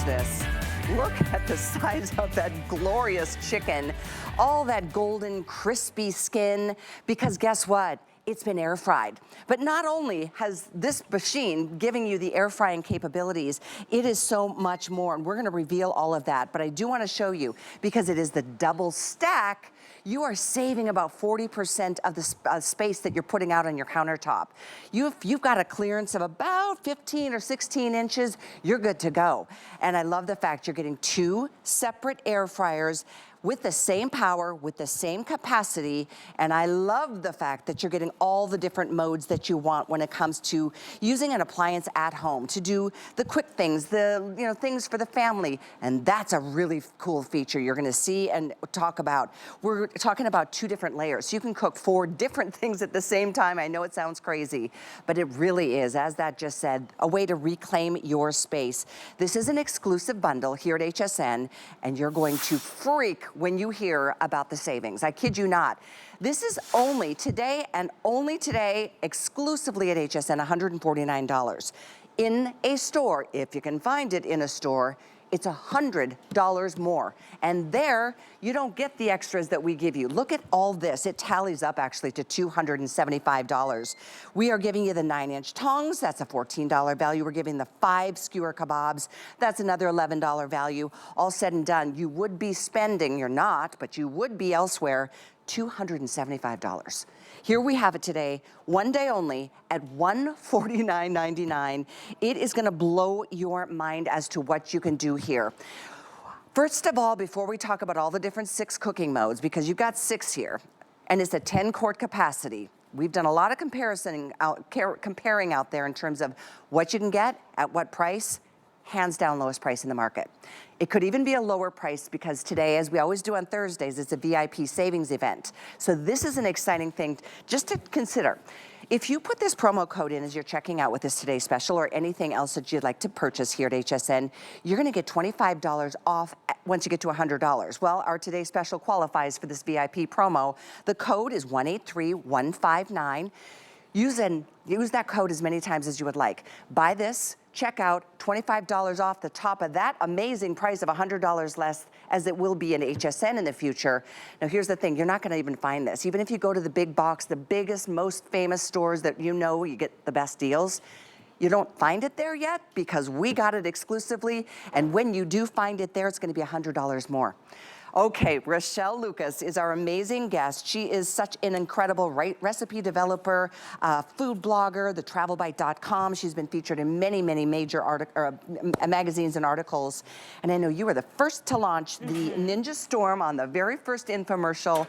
this. Look at the size of that glorious chicken. All that golden, crispy skin, because guess what? It's been air fried. But not only has this machine giving you the air frying capabilities, it is so much more, and we're gonna reveal all of that. But I do wanna show you, because it is the double stack, you are saving about 40% of the space that you're putting out on your countertop. You've got a clearance of about 15 or 16 inches, you're good to go. And I love the fact you're getting 2 separate air fryers with the same power, with the same capacity, and I love the fact that you're getting all the different modes that you want when it comes to using an appliance at home to do the quick things, the things for the family, and that's a really cool feature you're gonna see and talk about. We're talking about 2 different layers. You can cook 4 different things at the same time. I know it sounds crazy, but it really is, as that just said, a way to reclaim your space. This is an exclusive bundle here at HSN, and you're going to freak when you hear about the savings. I kid you not. This is only today and only today, exclusively at HSN, $149. In a store, if you can find it in a store, it's $100 more. And there, you don't get the extras that we give you. Look at all this. It tallies up actually to $275. We are giving you the 9-inch tongs. That's a $14 value. We're giving the 5 skewer kebabs. That's another $11 value. All said and done, you would be spending, you're not, but you would be elsewhere, $275. Here we have it today, one day only at $149.99. It is gonna blow your mind as to what you can do here. First of all, before we talk about all the different 6 cooking modes, because you've got 6 here, and it's a 10-quart capacity. We've done a lot of comparing out there in terms of what you can get at what price. Hands down lowest price in the market. It could even be a lower price because today, as we always do on Thursdays, it's a VIP savings event. So this is an exciting thing just to consider. If you put this promo code in as you're checking out with this today's special or anything else that you'd like to purchase here at HSN, you're gonna get $25 off once you get to $100. Well, our today's special qualifies for this VIP promo. The code is 183159. Use that code as many times as you would like. Buy this, check out, $25 off the top of that amazing price of $100 less as it will be in HSN in the future. Now here's the thing, you're not gonna even find this. Even if you go to the big box, the biggest, most famous stores that you know you get the best deals, you don't find it there yet because we got it exclusively, and when you do find it there, it's gonna be $100 more. Okay, Rochelle Lucas is our amazing guest. She is such an incredible recipe developer, food blogger, thetravelbite.com. She's been featured in many, many major magazines and articles. And I know you were the first to launch the Ninja Storm on the very first infomercial.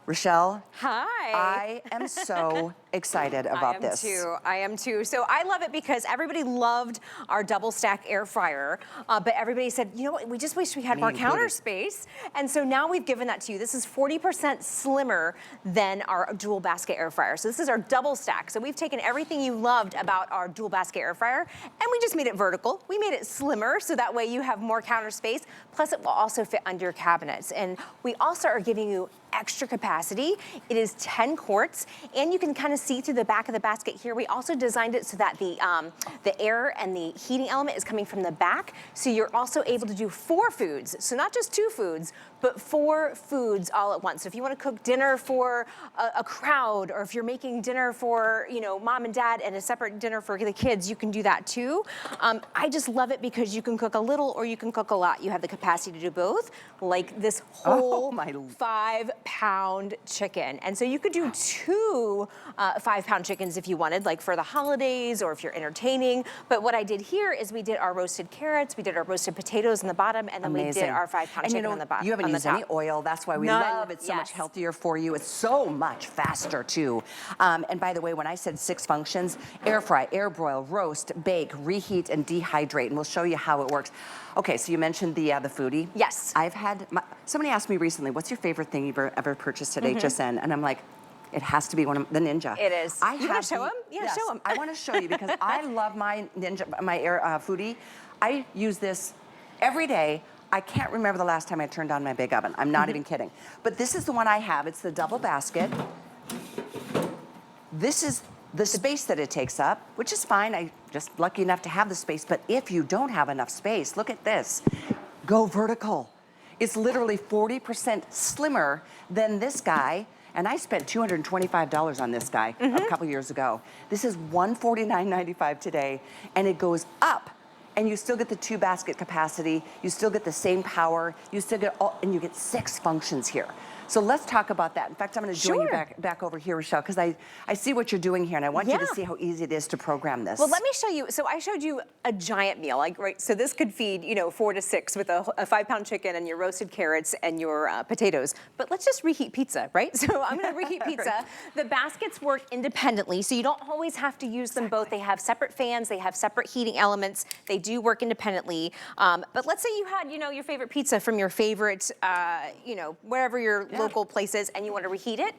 Rochelle. Hi. I am so excited about this. I am too. So I love it because everybody loved our double stack air fryer, but everybody said, you know what, we just wish we had more counter space. And so now we've given that to you. This is 40% slimmer than our dual basket air fryer. So this is our double stack. So we've taken everything you loved about our dual basket air fryer and we just made it vertical. We made it slimmer so that way you have more counter space. Plus it will also fit under your cabinets. And we also are giving you extra capacity. It is 10 quarts, and you can kind of see through the back of the basket here. We also designed it so that the air and the heating element is coming from the back, so you're also able to do 4 foods. So not just 2 foods, but 4 foods all at once. So if you want to cook dinner for a crowd, or if you're making dinner for, you know, mom and dad and a separate dinner for the kids, you can do that too. I just love it because you can cook a little or you can cook a lot. You have the capacity to do both, like this whole 5-pound chicken. And so you could do 2 5-pound chickens if you wanted, like for the holidays or if you're entertaining. But what I did here is we did our roasted carrots, we did our roasted potatoes on the bottom, and then we did our 5-pound chicken on the bottom. You haven't used any oil. That's why we love it. So much healthier for you. It's so much faster too. And by the way, when I said 6 functions, air fry, air broil, roast, bake, reheat, and dehydrate. And we'll show you how it works. Okay, so you mentioned the foodie. Yes. I've had, somebody asked me recently, what's your favorite thing you've ever purchased at HSN? And I'm like, it has to be one of the Ninja. It is. You want to show him? Yeah, yes, show him. I want to show you because I love my Ninja, my air foodie. I use this every day. I can't remember the last time I turned on my big oven. I'm not even kidding. But this is the one I have. It's the double basket. This is the space that it takes up, which is fine. I'm just lucky enough to have the space. But if you don't have enough space, look at this. Go vertical. It's literally 40% slimmer than this guy. And I spent $225 on this guy a couple years ago. This is $149.95 today, and it goes up. And you still get the 2 basket capacity, you still get the same power, you still get all, and you get 6 functions here. So let's talk about that. In fact, I'm gonna join you back over here, Rochelle, because I see what you're doing here, and I want you to see how easy it is to program this. Well, let me show you. So I showed you a giant meal, like, right? So this could feed, you know, 4 to 6 with a 5-pound chicken and your roasted carrots and your potatoes. But let's just reheat pizza, right? So I'm gonna reheat pizza. The baskets work independently, so you don't always have to use them both. They have separate fans, they have separate heating elements. They do work independently. But let's say you had, you know, your favorite pizza from your favorite, you know, wherever your local places, and you want to reheat it,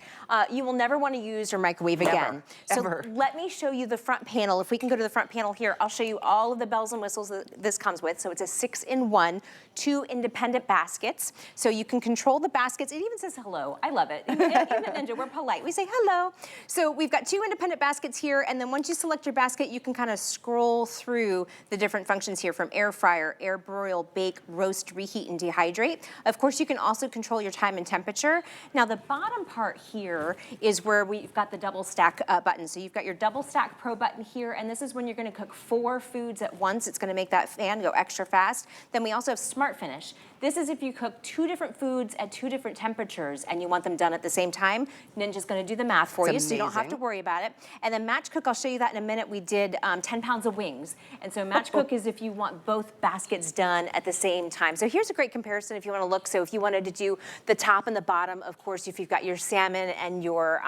you will never want to use your microwave again. So let me show you the front panel. If we can go to the front panel here, I'll show you all of the bells and whistles that this comes with. So it's a 6-in-1, 2 independent baskets. So you can control the baskets. It even says hello. I love it. Even at Ninja, we're polite. We say hello. So we've got 2 independent baskets here, and then once you select your basket, you can kind of scroll through the different functions here, from air fryer, air broil, bake, roast, reheat, and dehydrate. Of course, you can also control your time and temperature. Now the bottom part here is where we've got the double stack button. So you've got your double stack pro button here, and this is when you're gonna cook 4 foods at once. It's gonna make that fan go extra fast. Then we also have smart finish. This is if you cook 2 different foods at 2 different temperatures and you want them done at the same time. Ninja's gonna do the math for you, so you don't have to worry about it. And then match cook, I'll show you that in a minute. We did 10 pounds of wings. And so match cook is if you want both baskets done at the same time. So here's a great comparison if you wanna look. So if you wanted to do the top and the bottom, of course, if you've got your salmon and your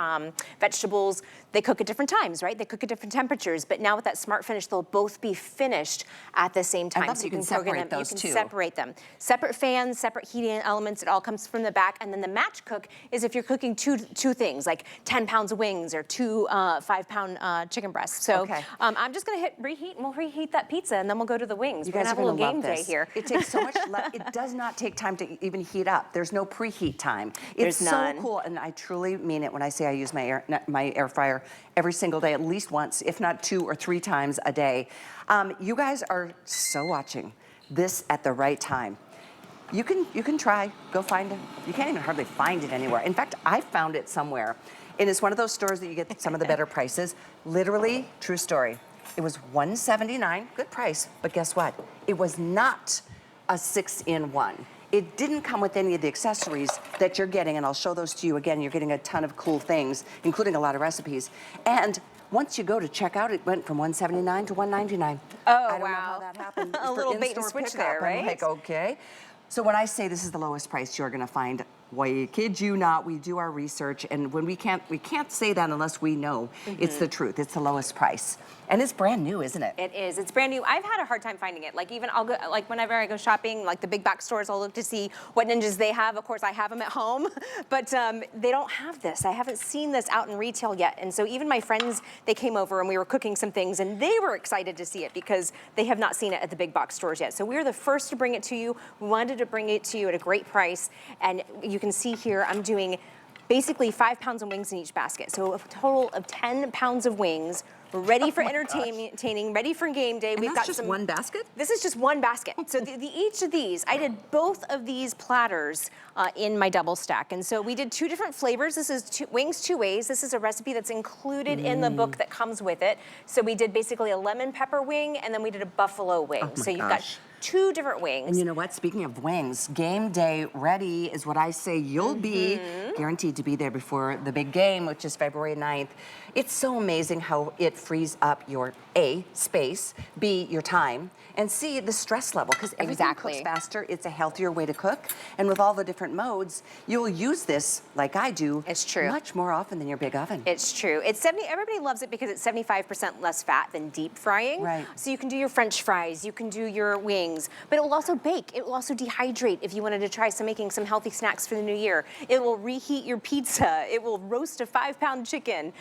vegetables, they cook at different times, right? They cook at different temperatures. But now with that smart finish, they'll both be finished at the same time. So you can separate those two. Separate them. Separate fans, separate heating elements. It all comes from the back. And then the match cook is if you're cooking two things, like 10 pounds of wings or 2 5-pound chicken breasts. So I'm just gonna hit reheat, and we'll reheat that pizza, and then we'll go to the wings. You We're guys gonna have a little game day here. It takes so much less. It does not take time to even heat up. There's no preheat time. It's so cool, and I truly mean it when I say I use my air fryer every single day, at least once, if not 2 or 3 times a day. You guys are so watching this at the right time. You can try, go find it. You can't even hardly find it anywhere. In fact, I found it somewhere. And it's one of those stores that you get some of the better prices. Literally, true story. It was $179, good price, but guess what? It was not a 6-in-1. It didn't come with any of the accessories that you're getting, and I'll show those to you again. You're getting a ton of cool things, including a lot of recipes. And once you go to check out, it went from $179 to $199. Oh, I don't know wow. how that happened. A little bait and switch there, right? I'm like, okay. So when I say this is the lowest price you're gonna find, why, kid you not, we do our research, and when we can't say that unless we know it's the truth. It's the lowest price. And it's brand new, isn't it? It is. It's brand new. I've had a hard time finding it. Like, even I'll go, like, whenever I go shopping, like the big box stores, I'll look to see what Ninjas they have. Of course, I have them at home, but they don't have this. I haven't seen this out in retail yet. And so even my friends, they came over and we were cooking some things, and they were excited to see it because they have not seen it at the big box stores yet. So we were the first to bring it to you. We wanted to bring it to you at a great price. And you can see here, I'm doing basically 5 pounds of wings in each basket. So a total of 10 pounds of wings, ready for entertaining, ready for game day. And We've got just one basket? This is just one basket. So each of these, I did both of these platters in my double stack. And so we did 2 different flavors. This is wings 2 ways. This is a recipe that's included in the book that comes with it. So we did basically a lemon pepper wing, and then we did a buffalo wing. So you've got 2 different wings. And you know what? Speaking of wings, game day ready is what I say you'll be guaranteed to be there before the big game, which is February 9th. It's so amazing how it frees up your A, space, B, your time, and C, the stress level, because everything cooks faster. It's a healthier way to cook. And with all the different modes, you'll use this, like I do, much more often than your big oven. It's true. Everybody loves it because it's 75% less fat than deep frying. Right. So you can do your French fries, you can do your wings, things, but it will also bake. It will also dehydrate if you wanted to try making some healthy snacks for the new year. It will reheat your pizza. It will roast a 5-pound chicken.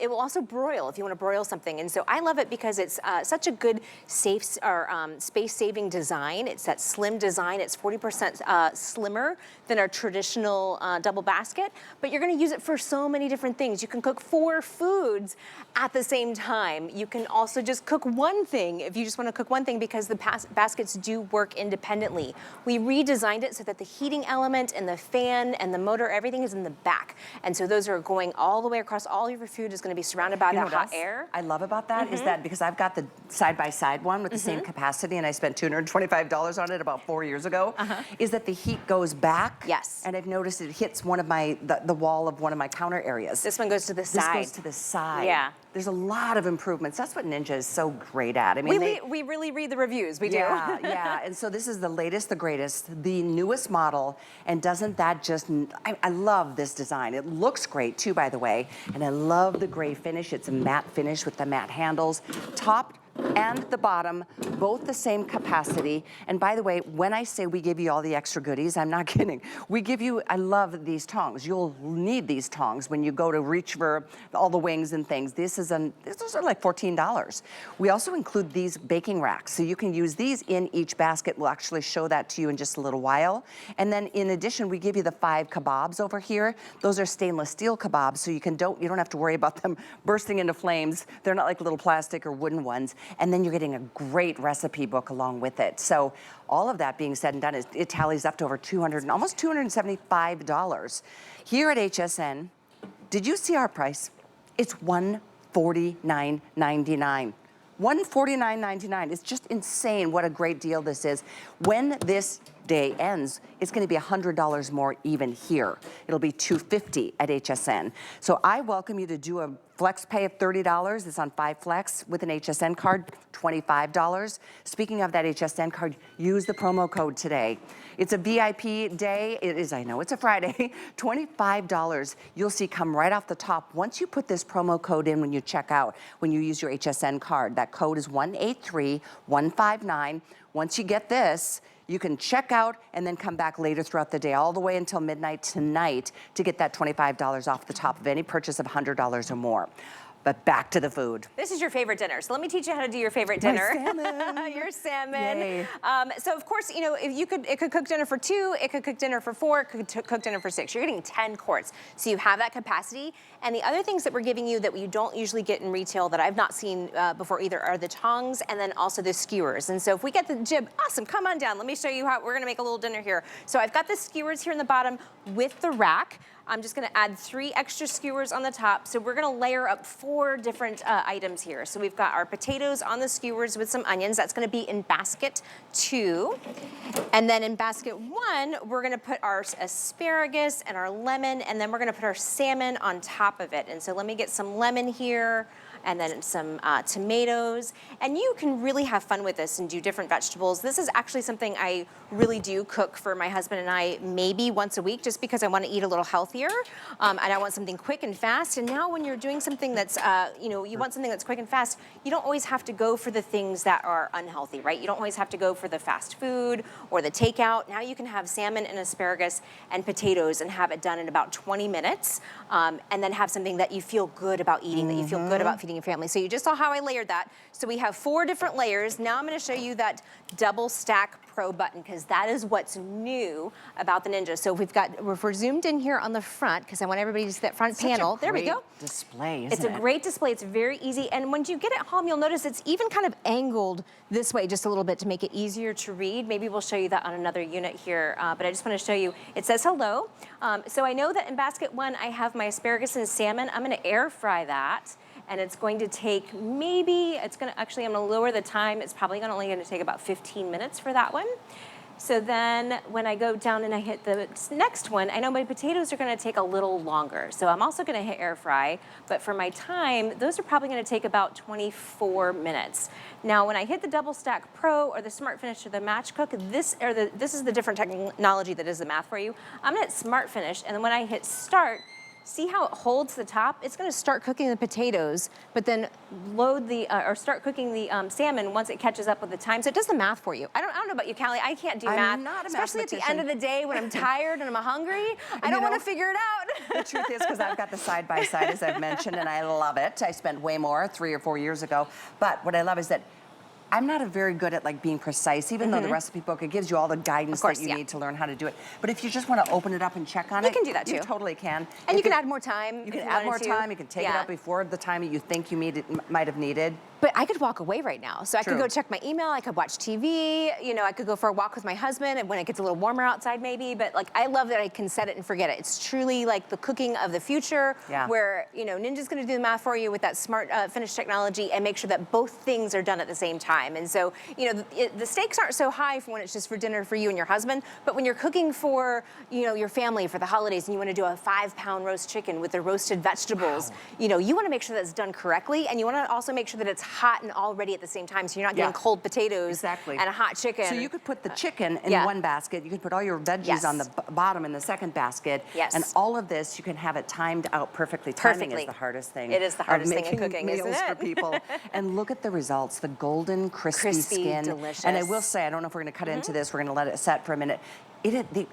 It will also broil if you want to broil something. And so I love it because it's such a good space-saving design. It's that slim design. It's 40% slimmer than our traditional double basket, but you're going to use it for so many different things. You can cook 4 foods at the same time. You can also just cook one thing if you just want to cook one thing, because the baskets do work independently. We redesigned it so that the heating element and the fan and the motor, everything is in the back. And so those are going all the way across. All of your food is going to be surrounded by that hot air. I love about that is that because I've got the side-by-side one with the same capacity, and I spent $225 on it about 4 years ago, is that the heat goes back. Yes. And I've noticed it hits one of my, the wall of one of my counter areas. This one goes to the side. This goes to the side. Yeah. There's a lot of improvements. That's what Ninja is so great at. I mean, we really read the reviews. We do. Yeah, yeah. And so this is the latest, the greatest, the newest model. And doesn't that just, I love this design. It looks great too, by the way. And I love the gray finish. It's a matte finish with the matte handles. Top and the bottom, both the same capacity. And by the way, when I say we give you all the extra goodies, I'm not kidding. We give you, I love these tongs. You'll need these tongs when you go to reach for all the wings and things. Those are like $14. We also include these baking racks, so you can use these in each basket. We'll actually show that to you in just a little while. And then in addition, we give you the 5 kebabs over here. Those are stainless steel kebabs, so you don't have to worry about them bursting into flames. They're not like little plastic or wooden ones. And then you're getting a great recipe book along with it. So all of that being said and done, it tallies up to over almost $275. Here at HSN, did you see our price? It's $149.99. $149.99. It's just insane what a great deal this is. When this day ends, it's going to be $100 more even here. It'll be $250 at HSN. So I welcome you to do a flex pay of $30. It's on 5 Flex with an HSN card, $25. Speaking of that HSN card, use the promo code today. It's a VIP day. It is, I know, it's a Friday. $25 you'll see come right off the top once you put this promo code in when you check out, when you use your HSN card. That code is 183159. Once you get this, you can check out and then come back later throughout the day, all the way until midnight tonight, to get that $25 off the top of any purchase of $100 or more. But back to the food. This is your favorite dinner, so let me teach you how to do your favorite dinner. My salmon. Your salmon. Yay. So of course, you know, if it could cook dinner for 2, it could cook dinner for 4, it could cook dinner for 6. You're getting 10 quarts, so you have that capacity. And the other things that we're giving you that we don't usually get in retail that I've not seen before either are the tongs and then also the skewers. And so if we get the jib, awesome, come on down. Let me show you how we're gonna make a little dinner here. So I've got the skewers here in the bottom with the rack. I'm just gonna add 3 extra skewers on the top. So we're gonna layer up 4 different items here. So we've got our potatoes on the skewers with some onions. That's gonna be in basket 2. And then in basket 1, we're gonna put our asparagus and our lemon, and then we're gonna put our salmon on top of it. And so let me get some lemon here, and then some tomatoes. And you can really have fun with this and do different vegetables. This is actually something I really do cook for my husband and I maybe once a week, just because I want to eat a little healthier, and I want something quick and fast. And now when you're doing something that's, you want something that's quick and fast, you don't always have to go for the things that are unhealthy, right? You don't always have to go for the fast food or the takeout. Now you can have salmon and asparagus and potatoes and have it done in about 20 minutes, and then have something that you feel good about eating, that you feel good about feeding your family. So you just saw how I layered that. So we have 4 different layers. Now I'm gonna show you that double stack Pro button, because that is what's new about the Ninja. So if we're zoomed in here on the front, because I want everybody to see that front panel. There we go. Display, it's a great display. It's very easy. And when you get it home, you'll notice it's even kind of angled this way just a little bit to make it easier to read. Maybe we'll show you that on another unit here. But I just want to show you, it says hello. So I know that in basket 1, I have my asparagus and salmon. I'm gonna air fry that. And it's going to take I'm gonna lower the time. It's probably only gonna take about 15 minutes for that one. So then when I go down and I hit the next one, I know my potatoes are gonna take a little longer. So I'm also gonna hit air fry, but for my time, those are probably gonna take about 24 minutes. Now, when I hit the Double Stack Pro or the Smart Finish or the Match Cook, this is the different technology that is the math for you. I'm gonna hit Smart Finish, and then when I hit start, See how it holds the top? It's gonna start cooking the potatoes, but then load the, or start cooking the salmon once it catches up with the time. So it does the math for you. I don't know about you, Callie, I can't do math. I'm not a especially at the mathematician. end of the day when I'm tired and I'm hungry. I don't wanna figure it out. The truth is, because I've got the side-by-side, as I've mentioned, and I love it. I spent way more 3 or 4 years ago. But what I love is that I'm not very good at like being precise, even though the recipe book, it gives you all the guidance that you need to learn how to do it. But if you just want to open it up and check on it, you can do that too. You totally can. And you can add more time. You can add more time. You can take it out before the time you think you might have needed. But I could walk away right now. So I could go check my email, I could watch TV, you know, I could go for a walk with my husband and when it gets a little warmer outside maybe, but like I love that I can set it and forget it. It's truly like the cooking of the future where, you know, Ninja's gonna do the math for you with that smart finish technology and make sure that both things are done at the same time. And so, you know, the stakes aren't so high for when it's just for dinner for you and your husband, but when you're cooking for, you know, your family for the holidays and you wanna do a 5-pound roast chicken with the roasted vegetables, you know, you wanna make sure that's done correctly and you wanna also make sure that it's hot and all ready at the same time, so you're not getting cold potatoes and a hot chicken. So you could put the chicken in one basket, you could put all your veggies on the bottom in the second basket, and all of this, you can have it timed out perfectly. Timing is the hardest thing. It is the hardest thing in cooking, isn't it? For people. And look at the results, the golden, crispy skin. Delicious. And I will say, I don't know if we're gonna cut into this, we're gonna let it set for a minute.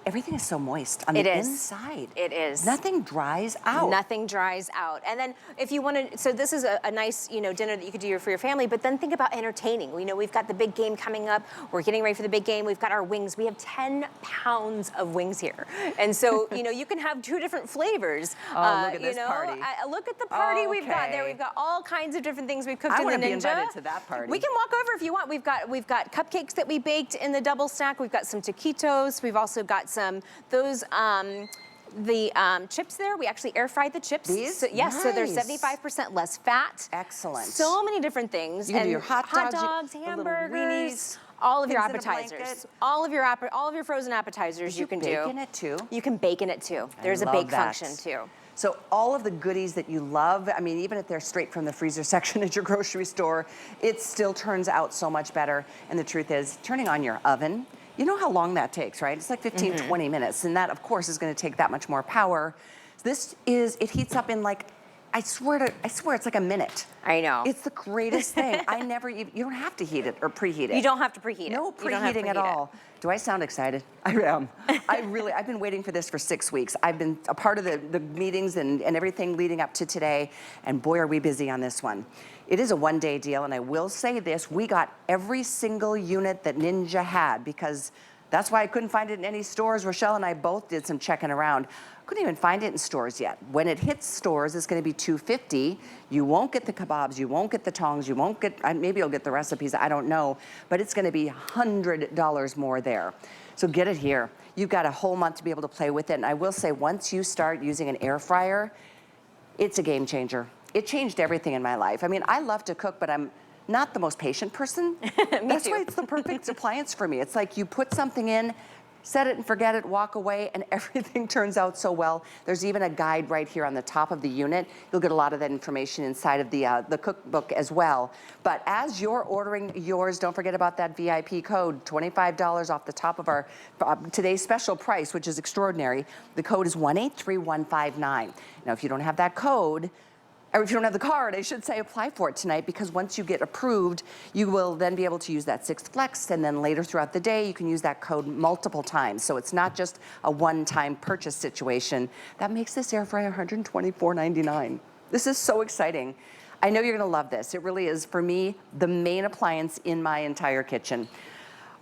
Everything is so moist on the inside. It is. Nothing dries out. Nothing dries out. And then if you want to, so this is a nice, you know, dinner that you could do for your family, but then think about entertaining. We know we've got the big game coming up. We're getting ready for the big game. We've got our wings. We have 10 pounds of wings here. And so, you know, you can have 2 different flavors. Oh, look at this party. Look at the party we've got there. We've got all kinds of different things we've cooked in the Ninja. I want to be invited to that party. We can walk over if you want. We've got cupcakes that we baked in the double stack. We've got some taquitos. We've also got some, those, chips there, we actually air fried the chips. These? So, yes, Nice. so they're 75% less fat. Excellent. So many different things. You can do your hot dogs, hamburgers, all of your appetizers. All of your frozen appetizers you can do. Bake in it too? You can bake in it too. There's a bake function too. So all of the goodies that you love, I mean, even if they're straight from the freezer section at your grocery store, it still turns out so much better. And the truth is, turning on your oven, you know how long that takes, right? It's like 15, 20 minutes. And that, of course, is gonna take that much more power. It heats up in like, I swear it's like a minute. I know. It's the greatest thing. You don't have to heat it or preheat it. You don't have to preheat it. No preheating at all. Do I sound excited? I am. I've been waiting for this for 6 weeks. I've been a part of the meetings and everything leading up to today, and boy, are we busy on this one. It is a one-day deal, and I will say this, we got every single unit that Ninja had because that's why I couldn't find it in any stores. Rochelle and I both did some checking around. Couldn't even find it in stores yet. When it hits stores, it's gonna be $250. You won't get the kebabs, you won't get the tongs, you won't get, maybe you'll get the recipes, I don't know, but it's gonna be $100 more there. So get it here. You've got a whole month to be able to play with it, and I will say, once you start using an air fryer, it's a game changer. It changed everything in my life. I mean, I love to cook, but I'm not the most patient person. That's why it's the perfect appliance for me. It's like you put something in, set it and forget it, walk away, and everything turns out so well. There's even a guide right here on the top of the unit. You'll get a lot of that information inside of the cookbook as well. But as you're ordering yours, don't forget about that VIP code, $25 off the top of our today's special price, which is extraordinary. The code is 183159. Now, if you don't have that code, or if you don't have the card, I should say, apply for it tonight, because once you get approved, you will then be able to use that 6th Flex, and then later throughout the day, you can use that code multiple times. So it's not just a one-time purchase situation. That makes this air fryer $124.99. This is so exciting. I know you're gonna love this. It really is, for me, the main appliance in my entire kitchen.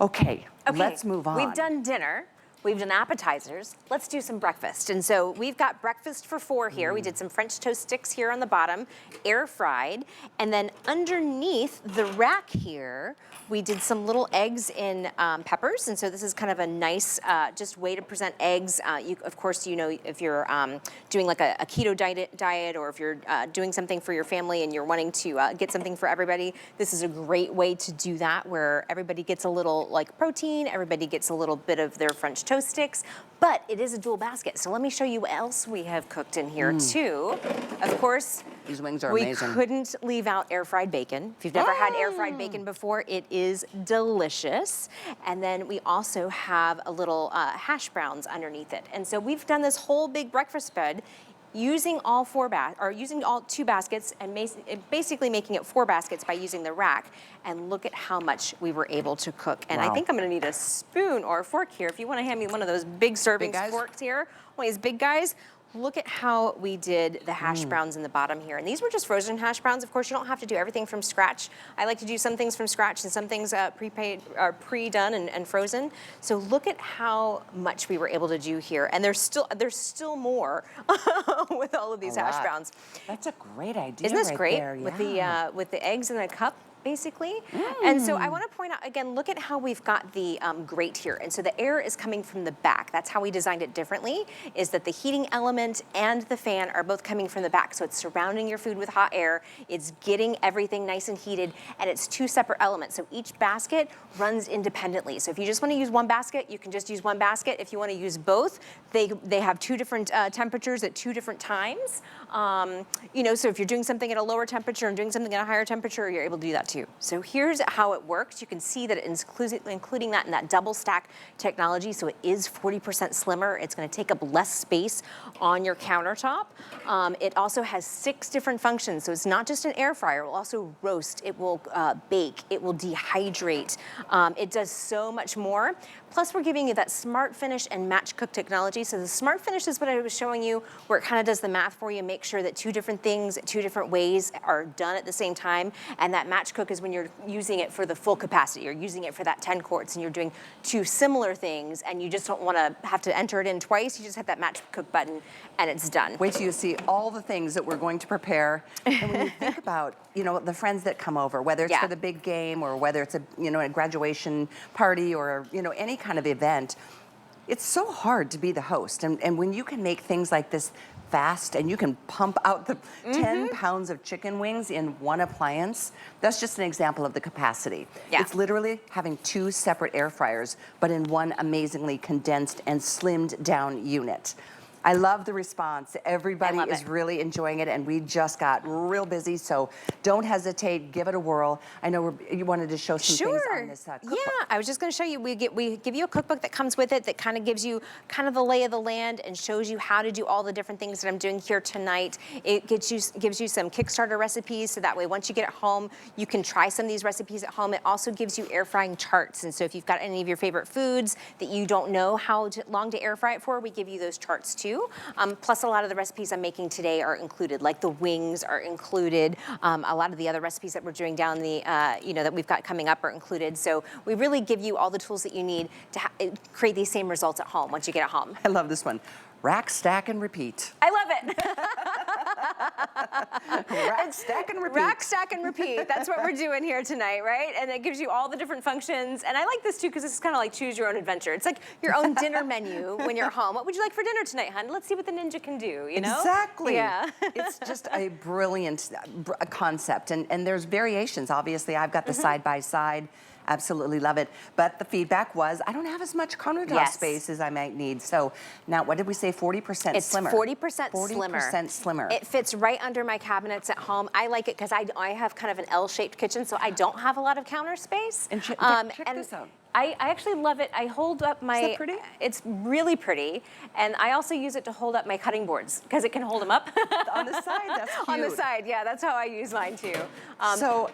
Okay, let's move on. We've done dinner. We've done appetizers. Let's do some breakfast. And so we've got breakfast for 4 here. We did some French toast sticks here on the bottom, air fried. And then underneath the rack here, we did some little eggs in peppers. And so this is kind of a nice just way to present eggs. Of course, you know, if you're doing like a keto diet, or if you're doing something for your family and you're wanting to get something for everybody, this is a great way to do that, where everybody gets a little like protein, everybody gets a little bit of their French toast sticks, but it is a dual basket. So let me show you what else we have cooked in here too. Of course, these wings are amazing. We couldn't leave out air fried bacon. If you've never had air fried bacon before, it is delicious. And then we also have a little hash browns underneath it. And so we've done this whole big breakfast spread using all two baskets and basically making it 4 baskets by using the rack. And look at how much we were able to cook. And I think I'm gonna need a spoon or a fork here. If you wanna hand me one of those big serving forks here, one of these big guys. Look at how we did the hash browns in the bottom here. And these were just frozen hash browns. Of course, you don't have to do everything from scratch. I like to do some things from scratch and some things prepaid or pre-done and frozen. So look at how much we were able to do here. And there's still more with all of these hash browns. That's a great idea. Isn't this great? There, With the eggs in a cup, basically. And so I want to point out, again, look at how we've got the grate here. And so the air is coming from the back. That's how we designed it differently, is that the heating element and the fan are both coming from the back. So it's surrounding your food with hot air. It's getting everything nice and heated, and it's 2 separate elements. So each basket runs independently. So if you just want to use one basket, you can just use one basket. If you want to use both, they have 2 different temperatures at 2 different times. You know, so if you're doing something at a lower temperature and doing something at a higher temperature, you're able to do that too. So here's how it works. You can see that it's including that in that double stack technology. So it is 40% slimmer. It's going to take up less space on your countertop. It also has 6 different functions. So it's not just an air fryer. It will also roast. It will bake. It will dehydrate. It does so much more. Plus, we're giving you that smart finish and match cook technology. So the smart finish is what I was showing you, where it kind of does the math for you, make sure that 2 different things, 2 different ways are done at the same time. And that match cook is when you're using it for the full capacity. You're using it for that 10 quarts, and you're doing 2 similar things, and you just don't want to have to enter it in twice. You just hit that match cook button, and it's done. Wait till you see all the things that we're going to prepare. And when you think about, you know, the friends that come over, whether it's for the big game or whether it's a, you know, a graduation party or, you know, any kind of event, it's so hard to be the host. And when you can make things like this fast and you can pump out the 10 pounds of chicken wings in one appliance, that's just an example of the capacity. It's literally having 2 separate air fryers, but in one amazingly condensed and slimmed down unit. I love the response. Everybody is really enjoying it, and we just got real busy, so don't hesitate, give it a whirl. I know you wanted to show some things on this cookbook. Yeah, I was just gonna show you, we give you a cookbook that comes with it that kind of gives you kind of the lay of the land and shows you how to do all the different things that I'm doing here tonight. It gives you some Kickstarter recipes, so that way once you get it home, you can try some of these recipes at home. It also gives you air frying charts, and so if you've got any of your favorite foods that you don't know how long to air fry it for, we give you those charts too. Plus a lot of the recipes I'm making today are included, like the wings are included. A lot of the other recipes that we're doing down the, you know, that we've got coming up are included. So we really give you all the tools that you need to create these same results at home once you get it home. I love this one. Rack, stack, and repeat. I love it. Rack, stack, and repeat. Rack, stack, and repeat. That's what we're doing here tonight, right? And it gives you all the different functions. And I like this too, because it's kind of like choose your own adventure. It's like your own dinner menu when you're home. What would you like for dinner tonight, hon? Let's see what the ninja can do, you know? Exactly. Yeah. It's just a brilliant concept. And there's variations. Obviously, I've got the side-by-side. Absolutely love it. But the feedback was, I don't have as much countertop space as I might need. So now, what did we say, 40% slimmer? It's 40% slimmer. 40% slimmer. It fits right under my cabinets at home. I like it because I have kind of an L-shaped kitchen, so I don't have a lot of counter space. And check this out. I actually love it. I hold up my... Is that pretty? It's really pretty. And I also use it to hold up my cutting boards because it can hold them up. On the side, that's cute. On the side, yeah, that's how I use mine too. So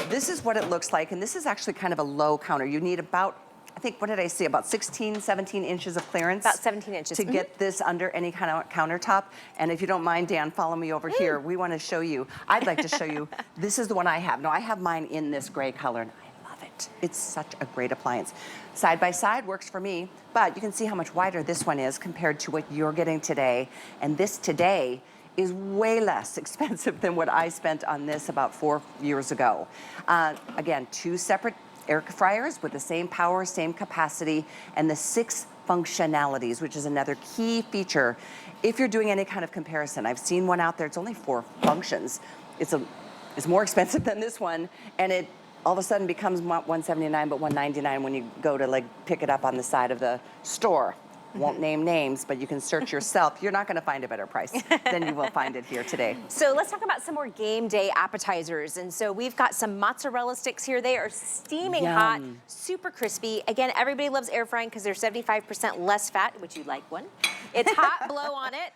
this is what it looks like, and this is actually kind of a low counter. You need about, I think, what did I say, about 16, 17 inches of clearance? About 17 inches. To get this under any kind of countertop. And if you don't mind, Dan, follow me over here. We want to show you, I'd like to show you, this is the one I have. No, I have mine in this gray color, and I love it. It's such a great appliance. Side by side works for me, but you can see how much wider this one is compared to what you're getting today. And this today is way less expensive than what I spent on this about 4 years ago. Again, 2 separate air fryers with the same power, same capacity, and the 6 functionalities, which is another key feature. If you're doing any kind of comparison, I've seen one out there, it's only 4 functions. It's more expensive than this one, and it all of a sudden becomes $179 but $199 when you go to like pick it up on the side of the store. Won't name names, but you can search yourself. You're not gonna find a better price than you will find it here today. So let's talk about some more game day appetizers. And so we've got some mozzarella sticks here. They are steaming hot, super crispy. Again, everybody loves air frying because they're 75% less fat, which you like one. It's hot, blow on it.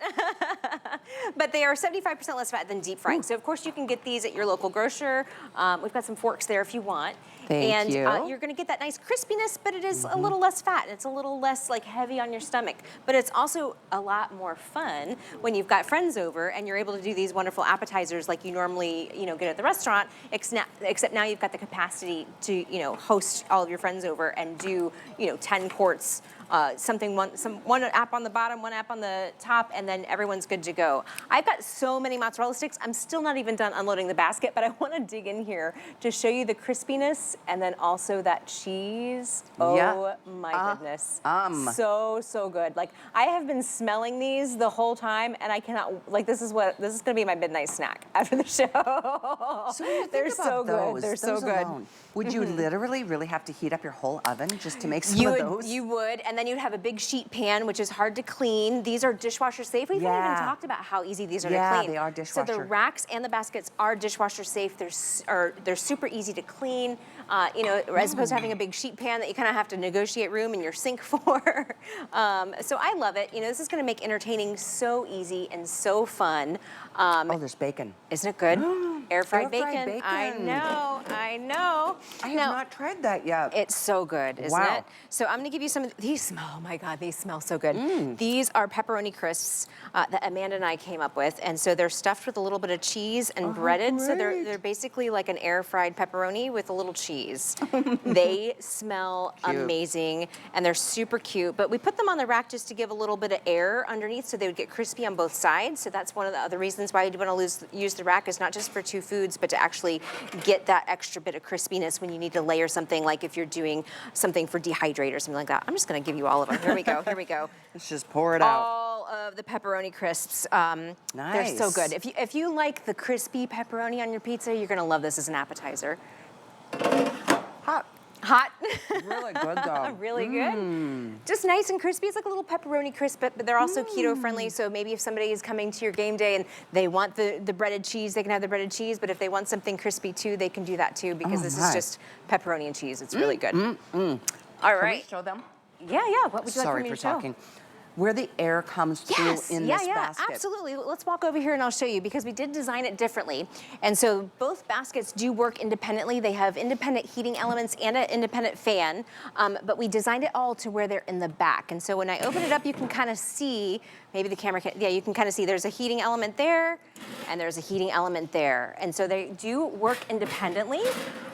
But they are 75% less fat than deep frying. So of course you can get these at your local grocer. We've got some forks there if you want. Thank you. You're gonna get that nice crispiness, but it is a little less fat. It's a little less like heavy on your stomach. But it's also a lot more fun when you've got friends over and you're able to do these wonderful appetizers like you normally, get at the restaurant, except now you've got the capacity to, host all of your friends over and do, 10 quarts, one app on the bottom, one app on the top, and then everyone's good to go. I've got so many mozzarella sticks. I'm still not even done unloading the basket, but I want to dig in here to show you the crispiness and then also that cheese. Oh my goodness. So good. Like I have been smelling these the whole time and I cannot, this is going to be my midnight snack after the show. So when you think They're about so those, good. They're so those good. alone, would you literally really have to heat up your whole oven just to make some of those? You would, and then you'd have a big sheet pan, which is hard to clean. These are dishwasher safe. We haven't even talked about how easy these are to clean. They are dishwasher. So the racks and the baskets are dishwasher safe. They're super easy to clean. As opposed to having a big sheet pan that you kind of have to negotiate room in your sink for. So I love it. This is going to make entertaining so easy and so fun. Oh, there's bacon. Isn't it good? Air fried Air-fried bacon. I know. I have not tried that yet. It's so good, isn't it? So I'm gonna give you some of these. Smell, oh my God, these smell so good. These are pepperoni crisps that Amanda and I came up with, and so they're stuffed with a little bit of cheese and breaded. Great. So they're basically like an air fried pepperoni with a little cheese. They smell amazing, and they're super cute. But we put them on the rack just to give a little bit of air underneath, so they would get crispy on both sides. So that's one of the other reasons why you want to use the rack, is not just for two foods, but to actually get that extra bit of crispiness when you need to layer something, like if you're doing something for dehydrate or something like that. I'm just going to give you all of them. Here we go. Here we go. Let's just pour it out. All of the pepperoni crisps. Nice. They're so good. If you like the crispy pepperoni on your pizza, you're going to love this as an appetizer. Hot. Really good though. Really good. Just nice and crispy. It's like a little pepperoni crisp, but they're also keto friendly. So maybe if somebody is coming to your game day and they want the breaded cheese, they can have the breaded cheese. But if they want something crispy too, they can do that too, because this is just pepperoni and cheese. It's really good. All right. Can we show them? Yeah. What would you like for me to show? Sorry for talking. Where the air comes through in this basket. Absolutely. Let's walk over here and I'll show you, because we did design it differently. And so both baskets do work independently. They have independent heating elements and an independent fan, but we designed it all to where they're in the back. And so when I open it up, you can kind of see, maybe the camera can, you can kind of see there's a heating element there and there's a heating element there. And so they do work independently,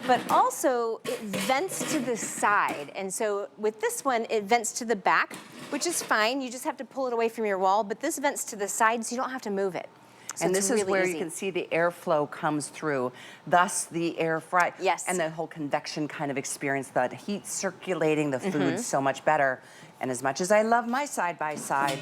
but also it vents to the side. And so with this one, it vents to the back, which is fine. You just have to pull it away from your wall, but this vents to the side, so you don't have to move it. So and this is really where easy. you can see the airflow comes through, thus the air fry. Yes. And the whole convection kind of experience, the heat circulating the food so much better. And as much as I love my side-by-side,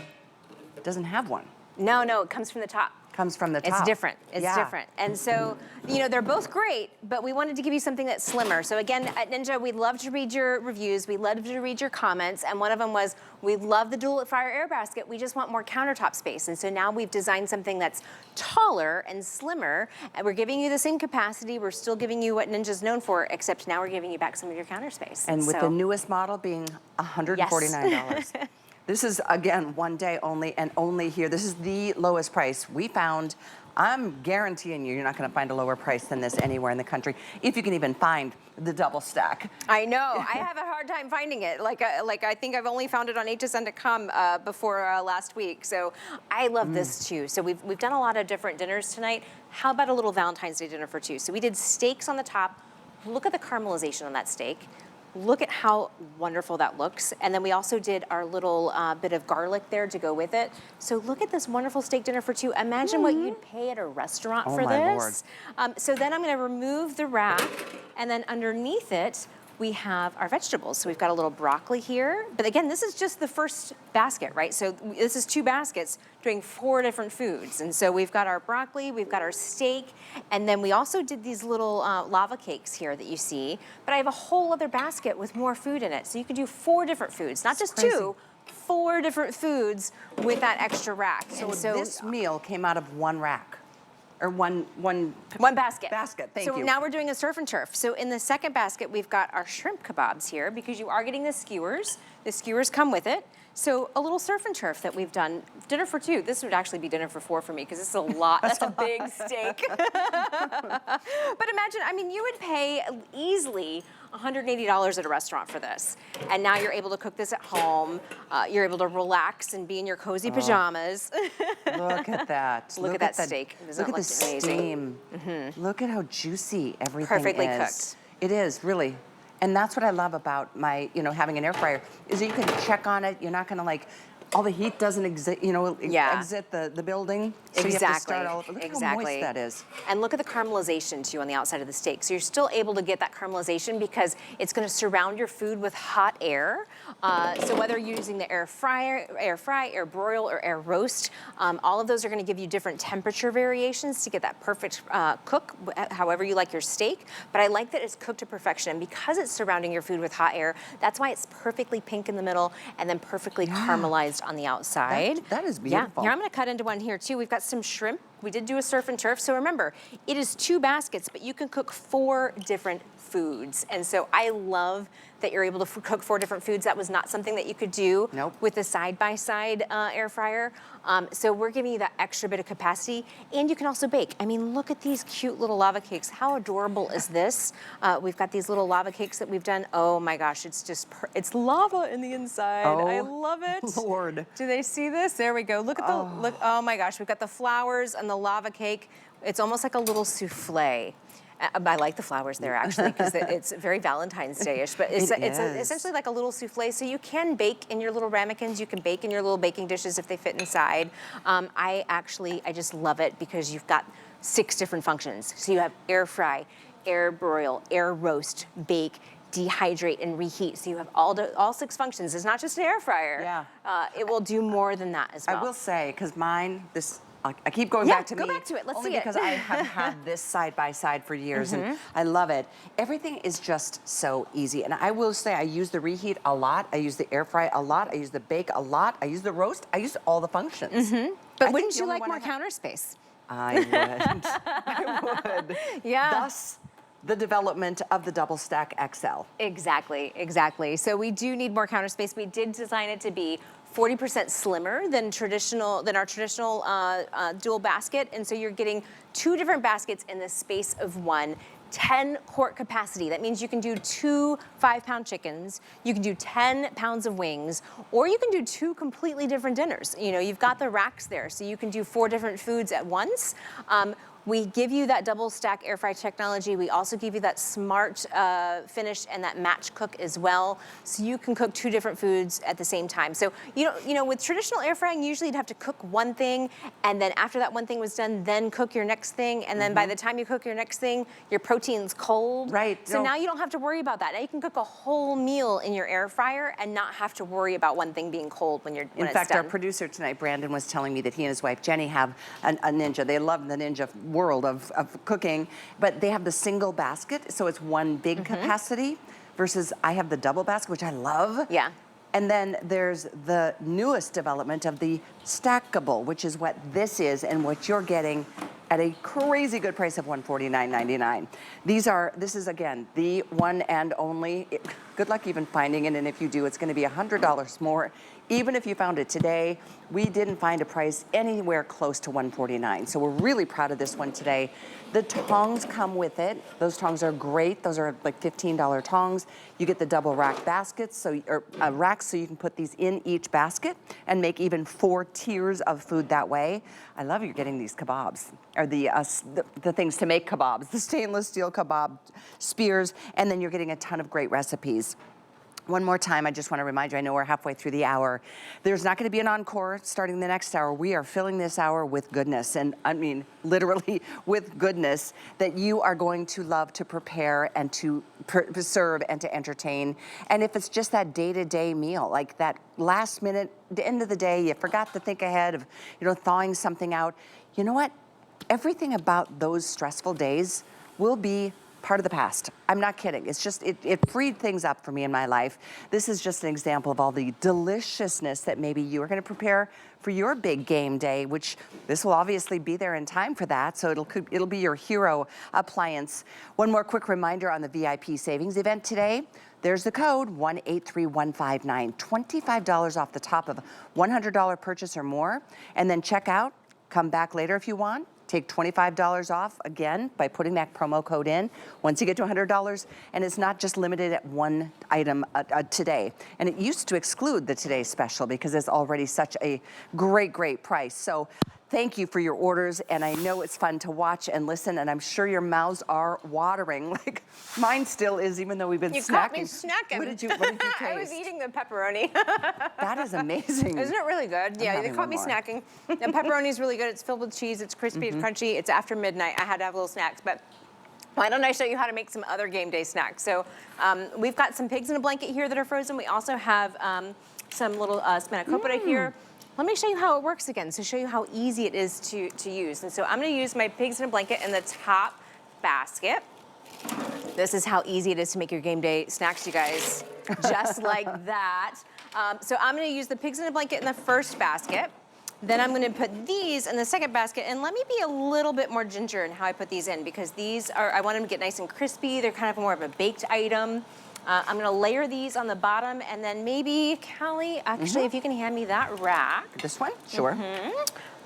it doesn't have one. No, it comes from the top. Comes from the top. It's different. It's different. And so, they're both great, but we wanted to give you something that's slimmer. So again, at Ninja, we love to read your reviews. We love to read your comments. And one of them was, we love the dual fryer air basket. We just want more countertop space. And so now we've designed something that's taller and slimmer. And we're giving you the same capacity. We're still giving you what Ninja's known for, except now we're giving you back some of your counter space. And with the newest model being $149. Yes. This is, again, one day only and only here. This is the lowest price we found. I'm guaranteeing you're not going to find a lower price than this anywhere in the country, if you can even find the double stack. I know. I have a hard time finding it. Like I think I've only found it on HSN.com before last week. So I love this too. So we've done a lot of different dinners tonight. How about a little Valentine's Day dinner for two? So we did steaks on the top. Look at the caramelization on that steak. Look at how wonderful that looks. And then we also did our little bit of garlic there to go with it. So look at this wonderful steak dinner for two. Imagine what you'd pay at a restaurant for this. So then I'm gonna remove the rack, and then underneath it, we have our vegetables. So we've got a little broccoli here. But again, this is just the first basket, right? So this is two baskets doing 4 different foods. And so we've got our broccoli, we've got our steak, and then we also did these little lava cakes here that you see. But I have a whole other basket with more food in it. So you can do 4 different foods, not just 2, 4 different foods with that extra rack. So this meal came out of one rack. Or one basket. Thank you. So now we're doing a surf and turf. So in the second basket, we've got our shrimp kebabs here because you are getting the skewers. The skewers come with it. So a little surf and turf that we've done. Dinner for 2. This would actually be dinner for 4 for me because this is a lot. That's a big steak. But imagine, I mean, you would pay easily $180 at a restaurant for this. And now you're able to cook this at home. You're able to relax and be in your cozy pajamas. Look at that. Look at that steak. Look at the steam. Look at how juicy everything Perfectly is. cooked. It is, really. And that's what I love about my, having an air fryer, is that you can check on it. You're not gonna all the heat doesn't exit the building. So you have to start all over. Look how moist that is. And look at the caramelization too on the outside of the steak. So you're still able to get that caramelization because it's gonna surround your food with hot air. So whether you're using the air fry, air broil, or air roast, all of those are gonna give you different temperature variations to get that perfect cook, however you like your steak. But I like that it's cooked to perfection. And because it's surrounding your food with hot air, that's why it's perfectly pink in the middle and then perfectly caramelized on the outside. That is beautiful. Yeah, here I'm gonna cut into one here too. We've got some shrimp. We did do a surf and turf. So remember, it is 2 baskets, but you can cook 4 different foods. And so I love that you're able to cook 4 different foods. That was not something that you could do with the side-by-side air fryer. So we're giving you that extra bit of capacity, and you can also bake. I mean, look at these cute little lava cakes. How adorable is this? We've got these little lava cakes that we've done. Oh my gosh, it's just, it's lava in the inside. I love it. Lord. Do they see this? There we go. Look at the, oh my gosh, we've got the flowers and the lava cake. It's almost like a little souffle. I like the flowers there actually because it's very Valentine's Day-ish, but it's essentially like a little souffle. So you can bake in your little ramekins, you can bake in your little baking dishes if they fit inside. I just love it because you've got 6 different functions. So you have air fry, air broil, air roast, bake, dehydrate, and reheat. So you have all 6 functions. It's not just an air fryer. Yeah. It will do more than that as well. I will say, because mine, I keep going back to me. Go back to it. Let's see Only because I have had this side by side for years, and I love it. Everything is just so easy. And I will say, I use the reheat a lot. I use the air fry a lot. I use the bake a lot. I use the roast. I use all the functions. But wouldn't you like more counter space? I would. I would. Yeah. Thus, the development of the Double Stack XL. Exactly, exactly. So we do need more counter space. We did design it to be 40% slimmer than our traditional dual basket. And so you're getting 2 different baskets in the space of one. 10 quart capacity. That means you can do 2 5-pound chickens, you can do 10 pounds of wings, or you can do 2 completely different dinners. You've got the racks there, so you can do 4 different foods at once. We give you that double stack air fry technology. We also give you that smart finish and that match cook as well. So you can cook 2 different foods at the same time. So, with traditional air frying, usually you'd have to cook one thing, and then after that one thing was done, then cook your next thing. And then by the time you cook your next thing, your protein's cold. Right. So now you don't have to worry about that. Now you can cook a whole meal in your air fryer and not have to worry about one thing being cold when it's done. In fact, our producer tonight, Brandon, was telling me that he and his wife, Jenny, have a Ninja. They love the Ninja world of cooking, but they have the single basket, so it's one big capacity, versus I have the double basket, which I love. Yeah. And then there's the newest development of the stackable, which is what this is and what you're getting at a crazy good price of $149.99. This is again, the one and only. Good luck even finding it, and if you do, it's gonna be $100 more. Even if you found it today, we didn't find a price anywhere close to $149. So we're really proud of this one today. The tongs come with it. Those tongs are great. Those are like $15 tongs. You get the double rack baskets, racks, so you can put these in each basket and make even 4 tiers of food that way. I love you're getting these kebabs, or the things to make kebabs, the stainless steel kebab spears, and then you're getting a ton of great recipes. One more time, I just want to remind you, I know we're halfway through the hour. There's not going to be an encore starting the next hour. We are filling this hour with goodness, and I mean literally with goodness that you are going to love to prepare and to serve and to entertain. And if it's just that day-to-day meal, like that last minute, the end of the day, you forgot to think ahead of, thawing something out. You know what? Everything about those stressful days will be part of the past. I'm not kidding. It's just, it freed things up for me in my life. This is just an example of all the deliciousness that maybe you are going to prepare for your big game day, which this will obviously be there in time for that, so it'll be your hero appliance. One more quick reminder on the VIP savings event today. There's the code 183159, $25 off the top of a $100 purchase or more, and then check out, come back later if you want. Take $25 off again by putting that promo code in once you get to $100, and it's not just limited at one item today. And it used to exclude the today's special because it's already such a great, great price. So thank you for your orders, and I know it's fun to watch and listen, and I'm sure your mouths are watering like mine still is, even though we've been snacking. You caught me snacking. What did you taste? I was eating the pepperoni. That is amazing. Isn't it really good? Yeah, they caught me snacking. The pepperoni is really good. It's filled with cheese. It's crispy, it's crunchy. It's after midnight. I had to have little snacks, but why don't I show you how to make some other game day snacks? So we've got some pigs in a blanket here that are frozen. We also have some little spanakopita here. Let me show you how it works again, so show you how easy it is to use. And so I'm gonna use my pigs in a blanket in the top basket. This is how easy it is to make your game day snacks, you guys, just like that. So I'm gonna use the pigs in a blanket in the first basket. Then I'm gonna put these in the second basket, and let me be a little bit more ginger in how I put these in, because these are, I want them to get nice and crispy. They're kind of more of a baked item. I'm gonna layer these on the bottom, and then maybe, Callie, actually, if you can hand me that rack. This one? Sure.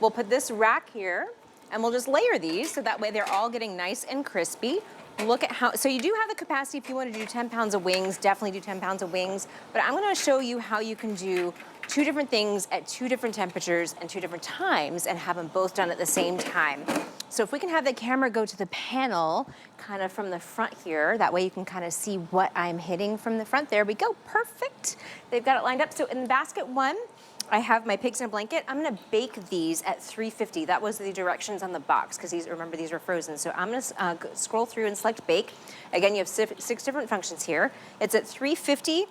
We'll put this rack here, and we'll just layer these, so that way they're all getting nice and crispy. Look at how, so you do have the capacity if you want to do 10 pounds of wings, definitely do 10 pounds of wings, but I'm gonna show you how you can do 2 different things at 2 different temperatures and 2 different times and have them both done at the same time. So if we can have the camera go to the panel kind of from the front here, that way you can kind of see what I'm hitting from the front. There we go, perfect. They've got it lined up. So in basket 1, I have my pigs in a blanket. I'm gonna bake these at 350. That was the directions on the box, because these, remember, these were frozen. So I'm gonna scroll through and select bake. Again, you have 6 different functions here. It's at 350.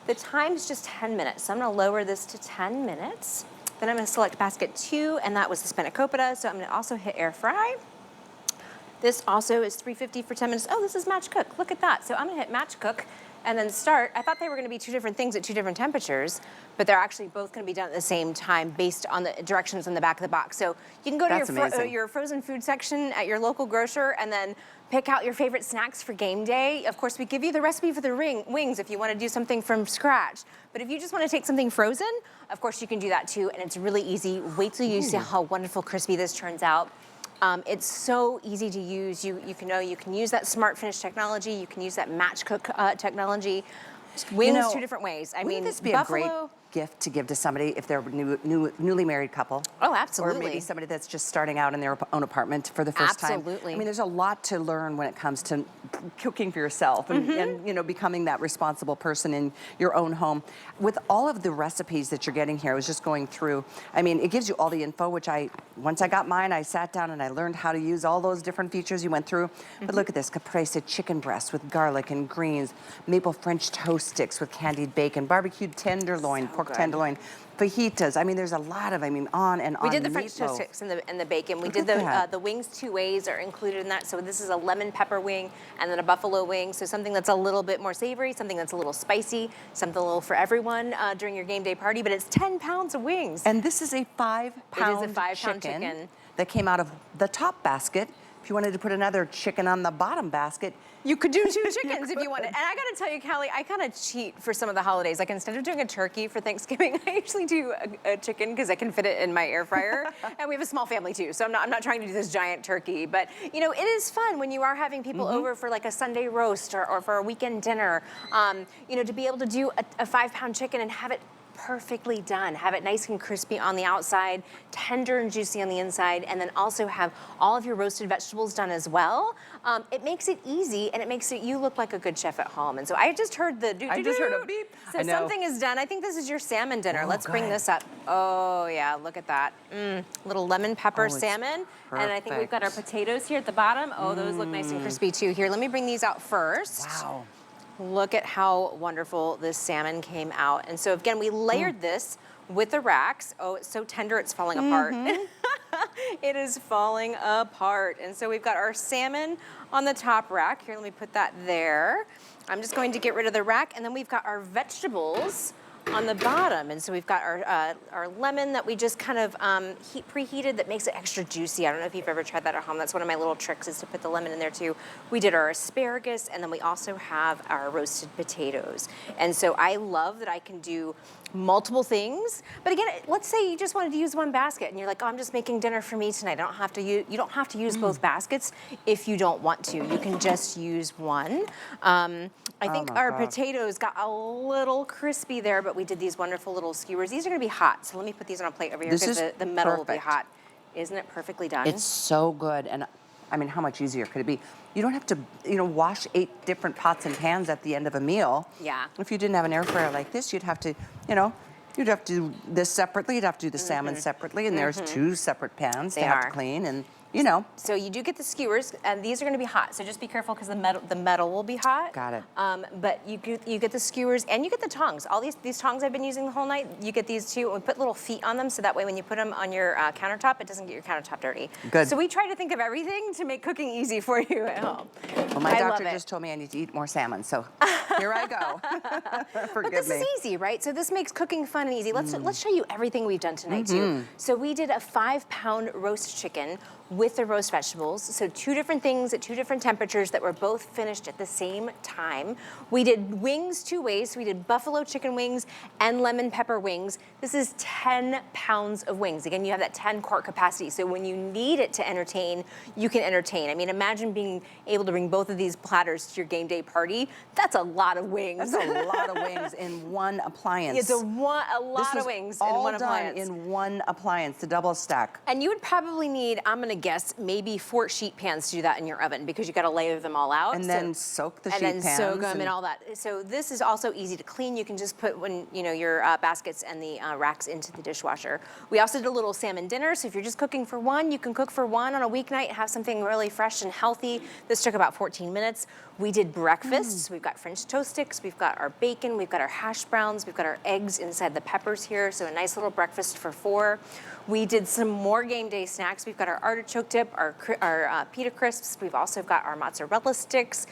The time's just 10 minutes. So I'm gonna lower this to 10 minutes. Then I'm gonna select basket 2, and that was the spanakopita. So I'm gonna also hit air fry. This also is 350 for 10 minutes. Oh, this is match cook, look at that. So I'm gonna hit match cook and then start. I thought they were gonna be 2 different things at 2 different temperatures, but they're actually both gonna be done at the same time based on the directions in the back of the box. So you can go to your frozen food section at your local grocer and then pick out your favorite snacks for game day. Of course, we give you the recipe for the wings if you wanna do something from scratch. But if you just wanna take something frozen, of course you can do that too, and it's really easy. Wait till you see how wonderful crispy this turns out. It's so easy to use. You can use that smart finish technology. You can use that match cook technology. Wings 2 different ways. I mean, this be a great gift to give to somebody if they're a newly married couple? Oh, absolutely. Or maybe somebody that's just starting out in their own apartment for the first time. Absolutely. I mean, there's a lot to learn when it comes to cooking for yourself and becoming that responsible person in your own home. With all of the recipes that you're getting here, I was just going through, I mean, it gives you all the info, which once I got mine, I sat down and I learned how to use all those different features you went through. But look at this, caprese chicken breast with garlic and greens, maple French toast sticks with candied bacon, barbecued tenderloin, pork tenderloin, fajitas. I mean, there's a lot of, on and on. We did the French toast sticks and the bacon. We did the wings 2 ways are included in that. So this is a lemon pepper wing and then a buffalo wing. So something that's a little bit more savory, something that's a little spicy, something a little for everyone during your game day party. But it's 10 pounds of wings. And this is a 5-pound chicken that came out of the top basket. If you wanted to put another chicken on the bottom basket, you could do 2 chickens if you wanted. And I gotta tell you, Callie, I kind of cheat for some of the holidays. Like instead of doing a turkey for Thanksgiving, I usually do a chicken because I can fit it in my air fryer. And we have a small family too, so I'm not trying to do this giant turkey. But it is fun when you are having people over for like a Sunday roast or for a weekend dinner. To be able to do a 5-pound chicken and have it perfectly done. Have it nice and crispy on the outside, tender and juicy on the inside, and then also have all of your roasted vegetables done as well. It makes it easy, and it makes you look like a good chef at home. And so I just heard the I just heard a beep. So something is done. I think this is your salmon dinner. Let's bring this up. Oh yeah, look at that. Little lemon pepper salmon. And I think we've got our potatoes here at the bottom. Oh, those look nice and crispy too. Here, let me bring these out first. Wow. Look at how wonderful this salmon came out. And so again, we layered this with the racks. Oh, it's so tender, it's falling apart. It is falling apart. And so we've got our salmon on the top rack. Here, let me put that there. I'm just going to get rid of the rack, and then we've got our vegetables on the bottom. And so we've got our lemon that we just kind of preheated that makes it extra juicy. I don't know if you've ever tried that at home. That's one of my little tricks, is to put the lemon in there too. We did our asparagus, and then we also have our roasted potatoes. And so I love that I can do multiple things. But again, let's say you just wanted to use one basket and you're like, oh, I'm just making dinner for me tonight. I don't have to use, you don't have to use both baskets if you don't want to. You can just use one. I think our potatoes got a little crispy there, but we did these wonderful little skewers. These are gonna be hot, so let me put these on a plate over here because the metal will be hot. Isn't it perfectly done? It's so good. And I mean, how much easier could it be? You don't have to, wash 8 different pots and pans at the end of a meal. Yeah. If you didn't have an air fryer like this, you'd have to, you'd have to do this separately. You'd have to do the salmon separately, and there's 2 separate pans to have to clean, and So you do get the skewers, and these are going to be hot. So just be careful because the metal will be hot. Got it. But you get the skewers and you get the tongs. All these tongs I've been using the whole night. You get these too. And we put little feet on them, so that way when you put them on your countertop, it doesn't get your countertop dirty. Good. So we try to think of everything to make cooking easy for you at home. Well, my doctor just told me I need to eat more salmon, so here I go. Forgive me. But this is easy, right? So this makes cooking fun and easy. Let's show you everything we've done tonight too. So we did a 5-pound roast chicken with the roast vegetables. So 2 different things at 2 different temperatures that were both finished at the same time. We did wings 2 ways. So we did buffalo chicken wings and lemon pepper wings. This is 10 pounds of wings. Again, you have that 10-quart capacity. So when you need it to entertain, you can entertain. I mean, imagine being able to bring both of these platters to your game day party. That's a lot of wings. That's a lot of wings in one appliance. It's a lot of wings in one appliance. In one appliance, the double stack. And you would probably need, I'm gonna guess, maybe 4 sheet pans to do that in your oven, because you gotta layer them all out. And then soak the sheet pans. And then soak them and all that. So this is also easy to clean. You can just put your baskets and the racks into the dishwasher. We also did a little salmon dinner, so if you're just cooking for one, you can cook for one on a weeknight, have something really fresh and healthy. This took about 14 minutes. We did breakfast. So we've got French toast sticks, we've got our bacon, we've got our hash browns, we've got our eggs inside the peppers here, so a nice little breakfast for 4. We did some more game day snacks. We've got our artichoke dip, our pita crisps. We've also got our mozzarella sticks.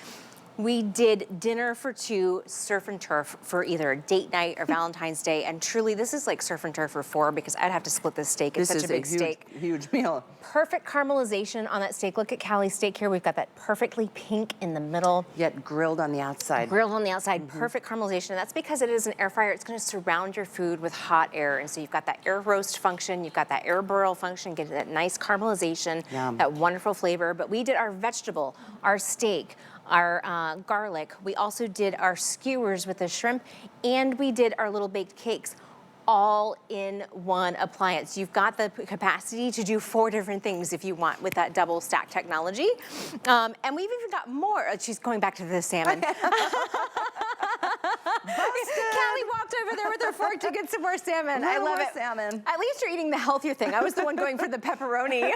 We did dinner for 2, surf and turf for either a date night or Valentine's Day. And truly, this is like surf and turf for 4, because I'd have to split this steak. It's such a big steak. Huge meal. Perfect caramelization on that steak. Look at Callie's steak here. We've got that perfectly pink in the middle. Yet grilled on the outside. Grilled on the outside, perfect caramelization. And that's because it is an air fryer. It's gonna surround your food with hot air. And so you've got that air roast function, you've got that air broil function, get that nice caramelization, that wonderful flavor. But we did our vegetable, our steak, our garlic. We also did our skewers with the shrimp, and we did our little baked cakes, all in one appliance. You've got the capacity to do 4 different things if you want with that double stack technology. And we've even got more. She's going back to the salmon. Callie walked over there with her fork to get some more salmon. I love it. Salmon. At least you're eating the healthier thing. I was the one going for the pepperoni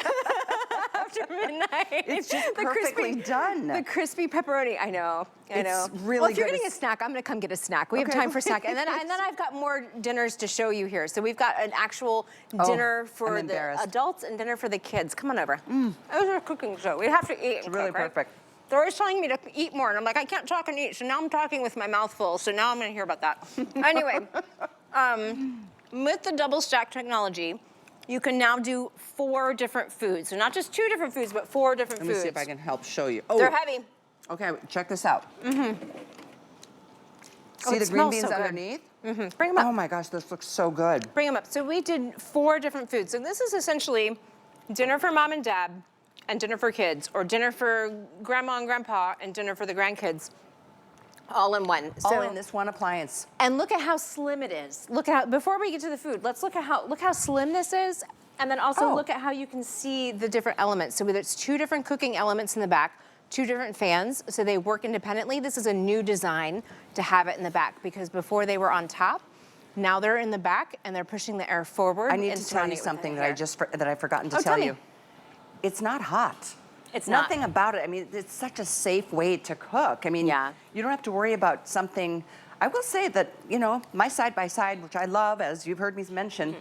after midnight. It's just perfectly done. The crispy pepperoni. I know. It's really well, if you're good. getting a snack, I'm gonna come get a snack. We have time for snack. And then I've got more dinners to show you here. So we've got an actual dinner for the adults and dinner for the kids. Come on over. That was our cooking show. We have to eat. It's really perfect. They're always telling me to eat more, and I'm like, I can't talk and eat, so now I'm talking with my mouth full, so now I'm gonna hear about that. Anyway, with the double stack technology, you can now do 4 different foods. So not just 2 different foods, but 4 different foods. Let me see if I can help show you. Oh, they're heavy. Okay, check this out. See the green smells beans so good. underneath? Bring them up. Oh my gosh, this looks so good. Bring them up. So we did 4 different foods. So this is essentially dinner for mom and dad, and dinner for kids, or dinner for grandma and grandpa, and dinner for the grandkids, all in one. All in this one appliance. And look at how slim it is. Look at how, before we get to the food, let's look at how slim this is, and then also look at how you can see the different elements. So it's 2 different cooking elements in the back, 2 different fans, so they work independently. This is a new design to have it in the back, because before they were on top, now they're in the back, and they're pushing the air forward. I need to tell you something that I've forgotten to tell you. It's not hot. It's nothing about it. I mean, it's such a safe way to cook. I mean, you don't have to worry about something I will say that, you know, my side-by-side, which I love, as you've heard me mention,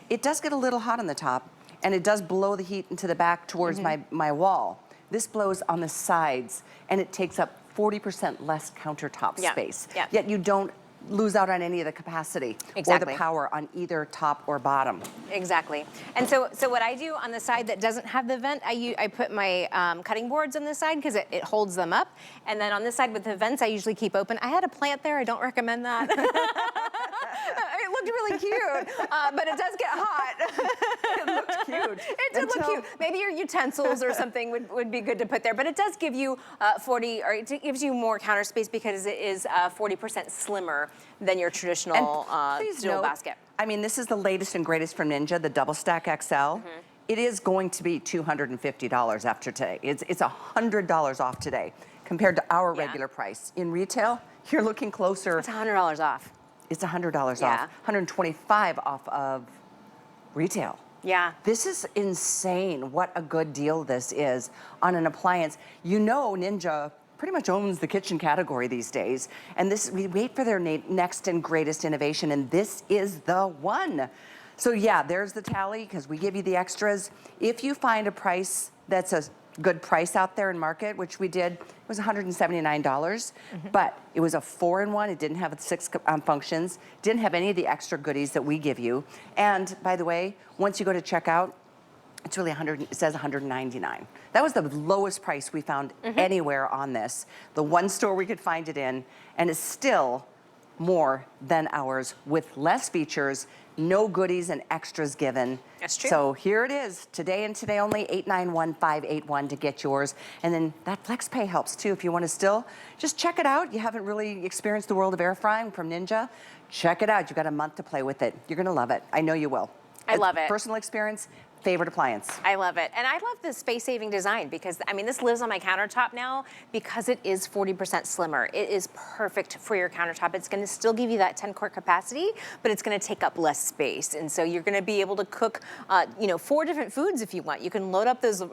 it does get a little hot on the top, and it does blow the heat into the back towards my wall. This blows on the sides, and it takes up 40% less countertop space. Yet you don't lose out on any of the capacity or the power on either top or bottom. Exactly. And so what I do on the side that doesn't have the vent, I put my cutting boards on the side because it holds them up. And then on this side with the vents, I usually keep open. I had a plant there. I don't recommend that. It looked really cute, but it does get hot. It looked cute. It did look cute. Maybe your utensils or something would be good to put there. But it does give you it gives you more counter space because it is 40% slimmer than your traditional steel basket. I mean, this is the latest and greatest from Ninja, the Double Stack XL. It is going to be $250 after today. It's $100 off today compared to our regular price. In retail, you're looking closer. It's $100 off. It's $100 off, $125 off of retail. Yeah. This is insane what a good deal this is on an appliance. You know Ninja pretty much owns the kitchen category these days, and we wait for their next and greatest innovation, and this is the one. So yeah, there's the tally, because we give you the extras. If you find a price that's a good price out there in market, which we did, it was $179, but it was a 4-in-1. It didn't have 6 functions, didn't have any of the extra goodies that we give you. And by the way, once you go to checkout, it's really it says $199. That was the lowest price we found anywhere on this. The one store we could find it in, and it's still more than ours with less features, no goodies and extras given. That's true. So here it is, today and today only, 891-581 to get yours. And then that flex pay helps too. If you want to still, just check it out. You haven't really experienced the world of air frying from Ninja. Check it out. You've got a month to play with it. You're going to love it. I know you will. I love it. Personal experience. Favorite appliance. I love it. And I love the space-saving design because, I mean, this lives on my countertop now because it is 40% slimmer. It is perfect for your countertop. It's going to still give you that 10-quart capacity, but it's going to take up less space. And so you're going to be able to cook, 4 different foods if you want. You can load up the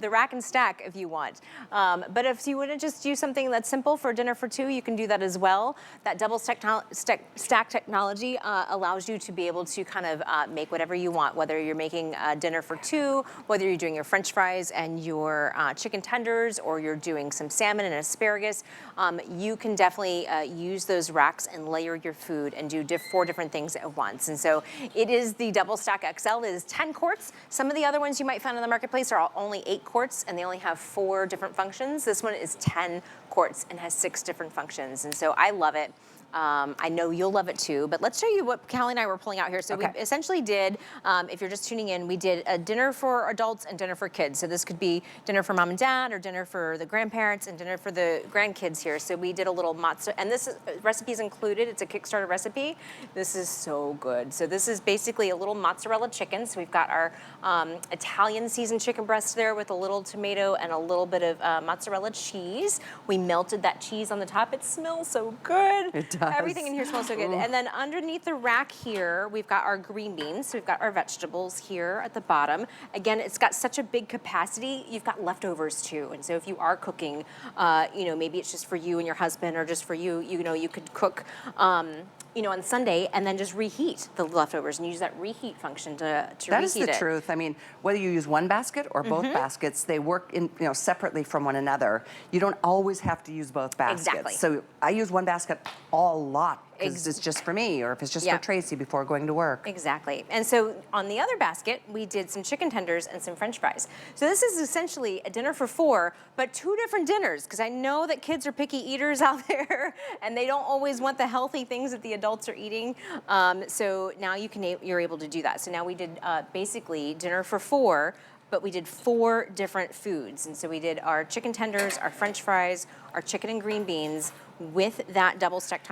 rack and stack if you want. But if you want to just do something that's simple for dinner for 2, you can do that as well. That double stack technology allows you to be able to kind of make whatever you want, whether you're making dinner for 2, whether you're doing your French fries and your chicken tenders, or you're doing some salmon and asparagus, you can definitely use those racks and layer your food and do 4 different things at once. And so it is the Double Stack XL. It is 10 quarts. Some of the other ones you might find in the marketplace are only 8 quarts, and they only have 4 different functions. This one is 10 quarts and has 6 different functions. And so I love it. I know you'll love it too, but let's show you what Callie and I were pulling out here. So we essentially did, if you're just tuning in, we did a dinner for adults and dinner for kids. So this could be dinner for mom and dad, or dinner for the grandparents, and dinner for the grandkids here. So we did a little matzo, and this recipe is included. It's a Kickstarter recipe. This is so good. So this is basically a little mozzarella chicken. So we've got our Italian seasoned chicken breast there with a little tomato and a little bit of mozzarella cheese. We melted that cheese on the top. It smells so good. It does. Everything in here smells so good. And then underneath the rack here, we've got our green beans. So we've got our vegetables here at the bottom. Again, it's got such a big capacity. You've got leftovers too. And so if you are cooking, maybe it's just for you and your husband, or just for you, you could cook, on Sunday and then just reheat the leftovers and use that reheat function to reheat it. That is the truth. I mean, whether you use one basket or both baskets, they work separately from one another. You don't always have to use both baskets. Exactly. So I use one basket a lot because it's just for me, or if it's just for Tracy before going to work. Exactly. And so on the other basket, we did some chicken tenders and some French fries. So this is essentially a dinner for 4, but 2 different dinners, because I know that kids are picky eaters out there and they don't always want the healthy things that the adults are eating. So now you're able to do that. So now we did basically dinner for 4, but we did 4 different foods. And so we did our chicken tenders, our French fries, our chicken and green beans, with that double stack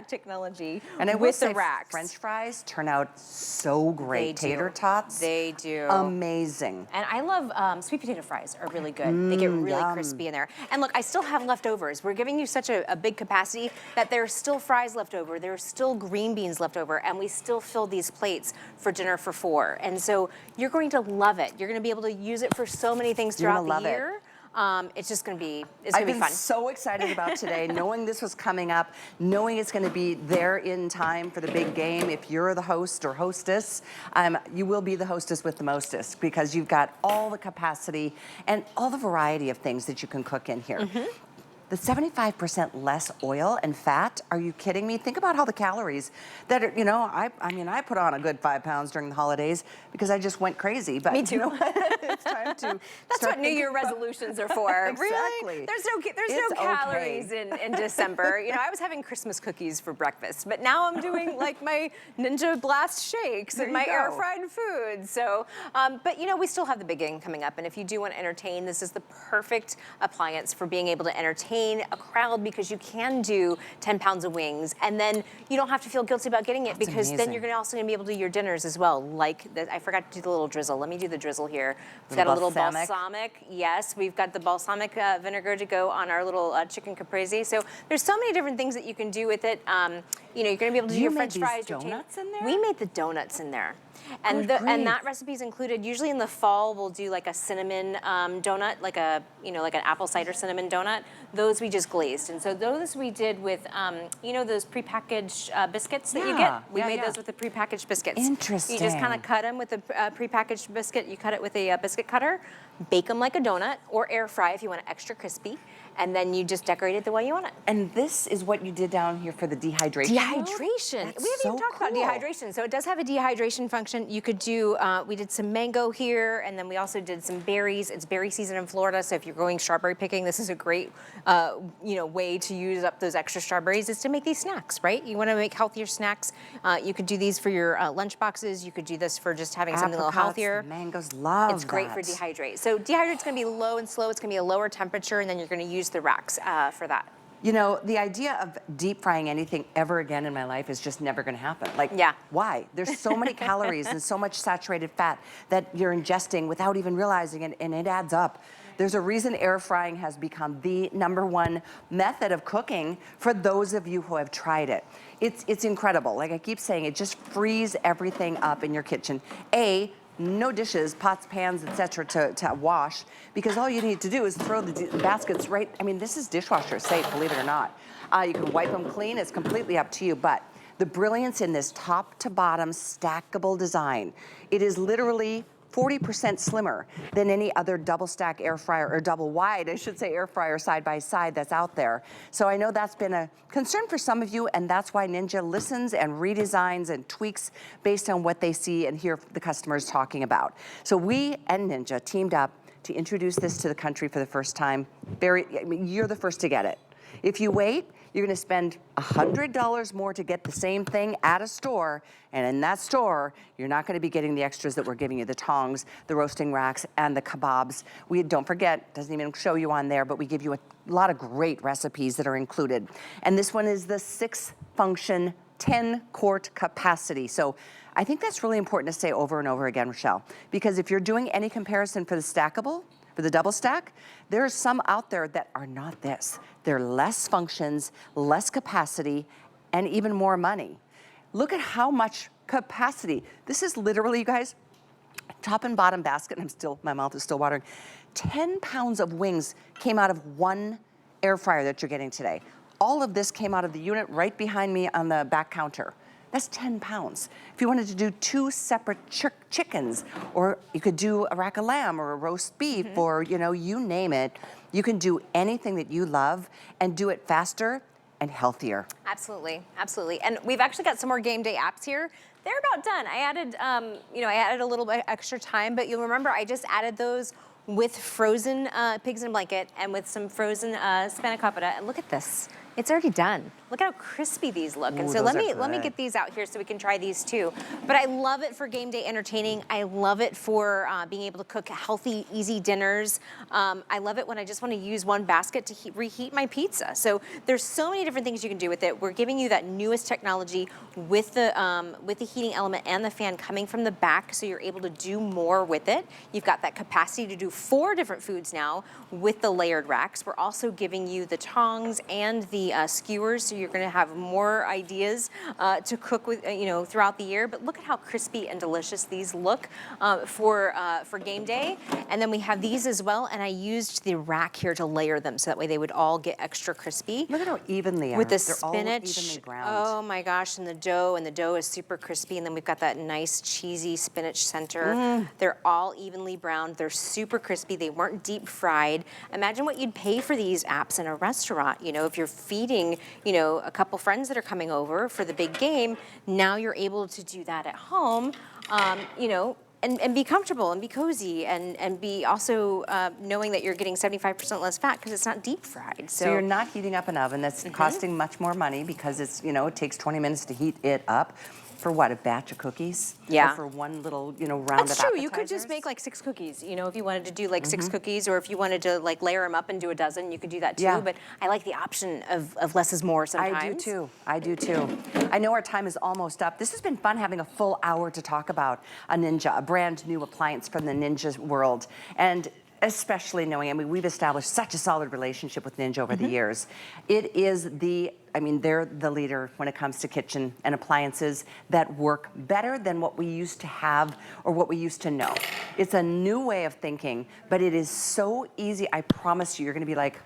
technology, and I with will the say racks. French fries turn out so great. Tater tots, they do. Amazing. And I love sweet potato fries are really good. They get really crispy in there. And look, I still have leftovers. We're giving you such a big capacity that there's still fries left over. There's still green beans left over, and we still fill these plates for dinner for 4. And so you're going to love it. You're going to be able to use it for so many things throughout the year. It's just gonna be, I've be been fun. so excited about today, knowing this was coming up, knowing it's going to be there in time for the big game. If you're the host or hostess, you will be the hostess with the mostest because you've got all the capacity and all the variety of things that you can cook in here. The 75% less oil and fat, are you kidding me? Think about how the calories that are, you know, I mean, I put on a good 5 pounds during the holidays because I just went crazy. But Me too. You know, it's time to That's what New Year resolutions are for. Exactly. Really? There's no calories in December. You know, I was having Christmas cookies for breakfast, but now I'm doing like my Ninja Blast shakes and my air fried food. So, but you know, we still have the big game coming up, and if you do want to entertain, this is the perfect appliance for being able to entertain a crowd because you can do 10 pounds of wings, and then you don't have to feel guilty about getting it because then you're also going to be able to do your dinners as well. Like I forgot to do the little drizzle. Let me do the drizzle here. We've got a little balsamic. Yes, we've got the balsamic vinegar to go on our little chicken caprese. So there's so many different things that you can do with it. You know, you're going to be able to do your French fries. Donuts in there? We made the donuts in there. And that recipe is included. Usually in the fall, we'll do like a cinnamon donut, like an apple cider cinnamon donut. Those we just glazed, and so those we did with, you know, those prepackaged biscuits that you get. We made those with the prepackaged biscuits. Interesting. You just kind of cut them with a prepackaged biscuit. You cut it with a biscuit cutter, bake them like a donut, or air fry if you want it extra crispy, and then you just decorate it the way you want it. And this is what you did down here for the dehydration. Dehydration. We haven't even talked about dehydration. So it does have a dehydration function. You could do, we did some mango here, and then we also did some berries. It's berry season in Florida, so if you're going strawberry picking, this is a great way to use up those extra strawberries is to make these snacks, right? You want to make healthier snacks. You could do these for your lunch boxes. You could do this for just having something a little healthier. Mangoes, love It's great for dehydrate. So dehydrate's going to be low and slow. It's going to be a lower temperature, and then you're going to use the racks for that. You know, the idea of deep frying anything ever again in my life is just never going to happen. Like, why? There's so many calories and so much saturated fat that you're ingesting without even realizing it, and it adds up. There's a reason air frying has become the #1 method of cooking for those of you who have tried it. It's incredible. Like I keep saying, it just frees everything up in your kitchen. No dishes, pots, pans, etc. to wash, because all you need to do is throw the baskets right. I mean, this is dishwasher safe, believe it or not. You can wipe them clean. It's completely up to you. But the brilliance in this top to bottom stackable design, it is literally 40% slimmer than any other double stack air fryer, or double wide, I should say, air fryer side by side that's out there. So I know that's been a concern for some of you, and that's why Ninja listens and redesigns and tweaks based on what they see and hear the customers talking about. So we and Ninja teamed up to introduce this to the country for the first time. You're the first to get it. If you wait, you're going to spend $100 more to get the same thing at a store, and in that store, you're not going to be getting the extras that we're giving you, the tongs, the roasting racks, and the kebabs. Don't forget, doesn't even show you on there, but we give you a lot of great recipes that are included. And this one is the 6-function 10-quart capacity. So I think that's really important to say over and over again, Rochelle, because if you're doing any comparison for the stackable, for the double stack, there are some out there that are not this. They're less functions, less capacity, and even more money. Look at how much capacity. This is literally, you guys, top and bottom basket, and my mouth is still watering. 10 pounds of wings came out of one air fryer that you're getting today. All of this came out of the unit right behind me on the back counter. That's 10 pounds. If you wanted to do 2 separate chickens, or you could do a rack of lamb or a roast beef, or you name it, you can do anything that you love and do it faster and healthier. Absolutely, absolutely. And we've actually got some more game day apps here. They're about done. I added, I added a little bit extra time, but you'll remember I just added those with frozen pigs in a blanket and with some frozen spanakopita. And look at this. It's already done. Look how crispy these look. And so let me get these out here so we can try these too. But I love it for game day entertaining. I love it for being able to cook healthy, easy dinners. I love it when I just want to use one basket to reheat my pizza. So there's so many different things you can do with it. We're giving you that newest technology with the heating element and the fan coming from the back, so you're able to do more with it. You've got that capacity to do 4 different foods now with the layered racks. We're also giving you the tongs and the the skewers, so you're gonna have more ideas to cook with, throughout the year. But look at how crispy and delicious these look for game day. And then we have these as well, and I used the rack here to layer them so that way they would all get extra crispy. Look at how even they are. With the They're spinach. all evenly browned. Oh my gosh, and the dough is super crispy, and then we've got that nice cheesy spinach center. They're all evenly browned. They're super crispy. They weren't deep fried. Imagine what you'd pay for these apps in a restaurant. If you're feeding, a couple friends that are coming over for the big game, now you're able to do that at home, and be comfortable and be cozy and be also knowing that you're getting 75% less fat because it's not deep fried. So you're not heating up an oven that's costing much more money because it's, it takes 20 minutes to heat it up. For what, a batch of cookies? Yeah. Or for one little, round of That's true. appetizers? You could just make like 6 cookies, if you wanted to do like 6 cookies, or if you wanted to like layer them up and do a dozen, you could do that too. Yeah. But I like the option of less is more sometimes. I do too. I know our time is almost up. This has been fun having a full hour to talk about a Ninja, a brand new appliance from the Ninja world. And especially knowing, we've established such a solid relationship with Ninja over the years. It is they're the leader when it comes to kitchen and appliances that work better than what we used to have or what we used to know. It's a new way of thinking, but it is so easy. I promise you, you're gonna be like,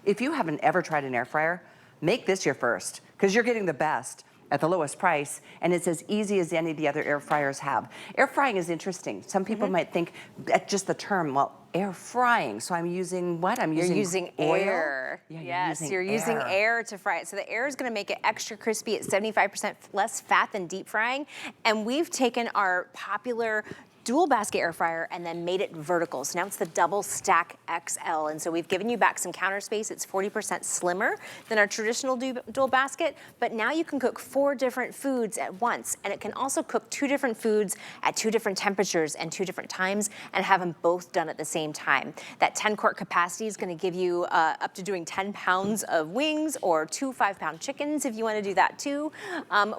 if you haven't ever tried an air fryer, make this your first, because you're getting the best at the lowest price, and it's as easy as any of the other air fryers have. Air frying is interesting. Some people might think at just the term, well, air frying, so I'm using what? You're using oil? air. Yeah, yes, you're using air to fry it. So the air is gonna make it extra crispy at 75% less fat than deep frying. And we've taken our popular dual basket air fryer and then made it vertical. So now it's the double stack XL. And so we've given you back some counter space. It's 40% slimmer than our traditional dual basket, but now you can cook 4 different foods at once. And it can also cook 2 different foods at 2 different temperatures and 2 different times and have them both done at the same time. That 10-quart capacity is gonna give you up to doing 10 pounds of wings or 2 5-pound chickens if you wanna do that too.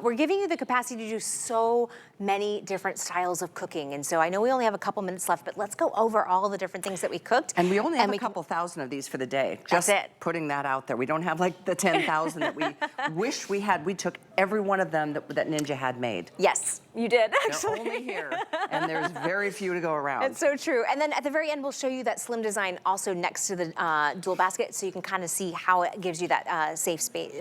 We're giving you the capacity to do so many different styles of cooking. And so I know we only have a couple minutes left, but let's go over all the different things that we cooked. And we only have a couple thousand of these for the day. Just putting that out there. We don't have like the 10,000 that we wish we had. We took every one of them that Ninja had made. Yes, you did, actually. They're only here, and there's very few to go around. It's so true. And then at the very end, we'll show you that slim design also next to the dual basket, so you can kind of see how it gives you that safe space,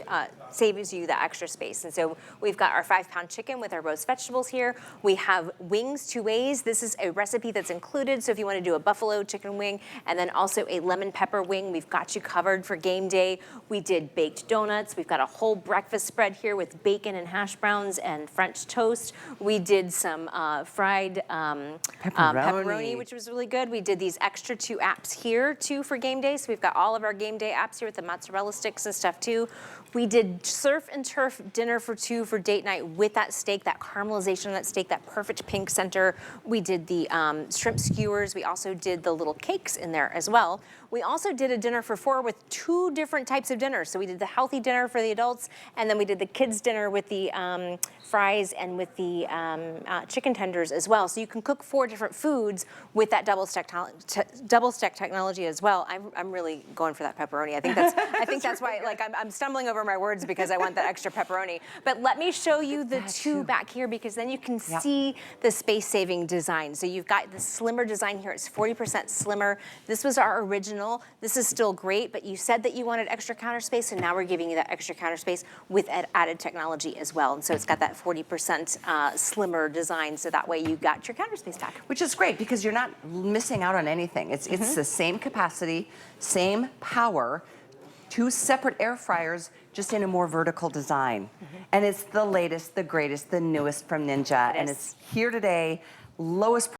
saves you that extra space. And so we've got our 5-pound chicken with our roast vegetables here. We have wings 2 ways. This is a recipe that's included, so if you want to do a buffalo chicken wing and then also a lemon pepper wing, we've got you covered for game day. We did baked donuts. We've got a whole breakfast spread here with bacon and hash browns and French toast. We did some fried pepperoni, which was really good. We did these extra 2 apps here too for game day. So we've got all of our game day apps here with the mozzarella sticks and stuff too. We did surf and turf dinner for 2 for date night with that steak, that caramelization of that steak, that perfect pink center. We did the shrimp skewers. We also did the little cakes in there as well. We also did a dinner for 4 with 2 different types of dinners. So we did the healthy dinner for the adults, and then we did the kids dinner with the fries and with the chicken tenders as well. So you can cook 4 different foods with that double stack technology as well. I'm really going for that pepperoni. I think that's why I'm stumbling over my words because I want that extra pepperoni. But let me show you the 2 back here, because then you can see the space-saving design. So you've got the slimmer design here. It's 40% slimmer. This was our original. This is still great, but you said that you wanted extra counter space, and now we're giving you that extra counter space with added technology as well. And so it's got that 40% slimmer design, so that way you got your counter space back. Which is great because you're not missing out on anything. It's the same capacity, same power, 2 separate air fryers, just in a more vertical design. And it's the latest, the greatest, the newest from Ninja. And it's here today, lowest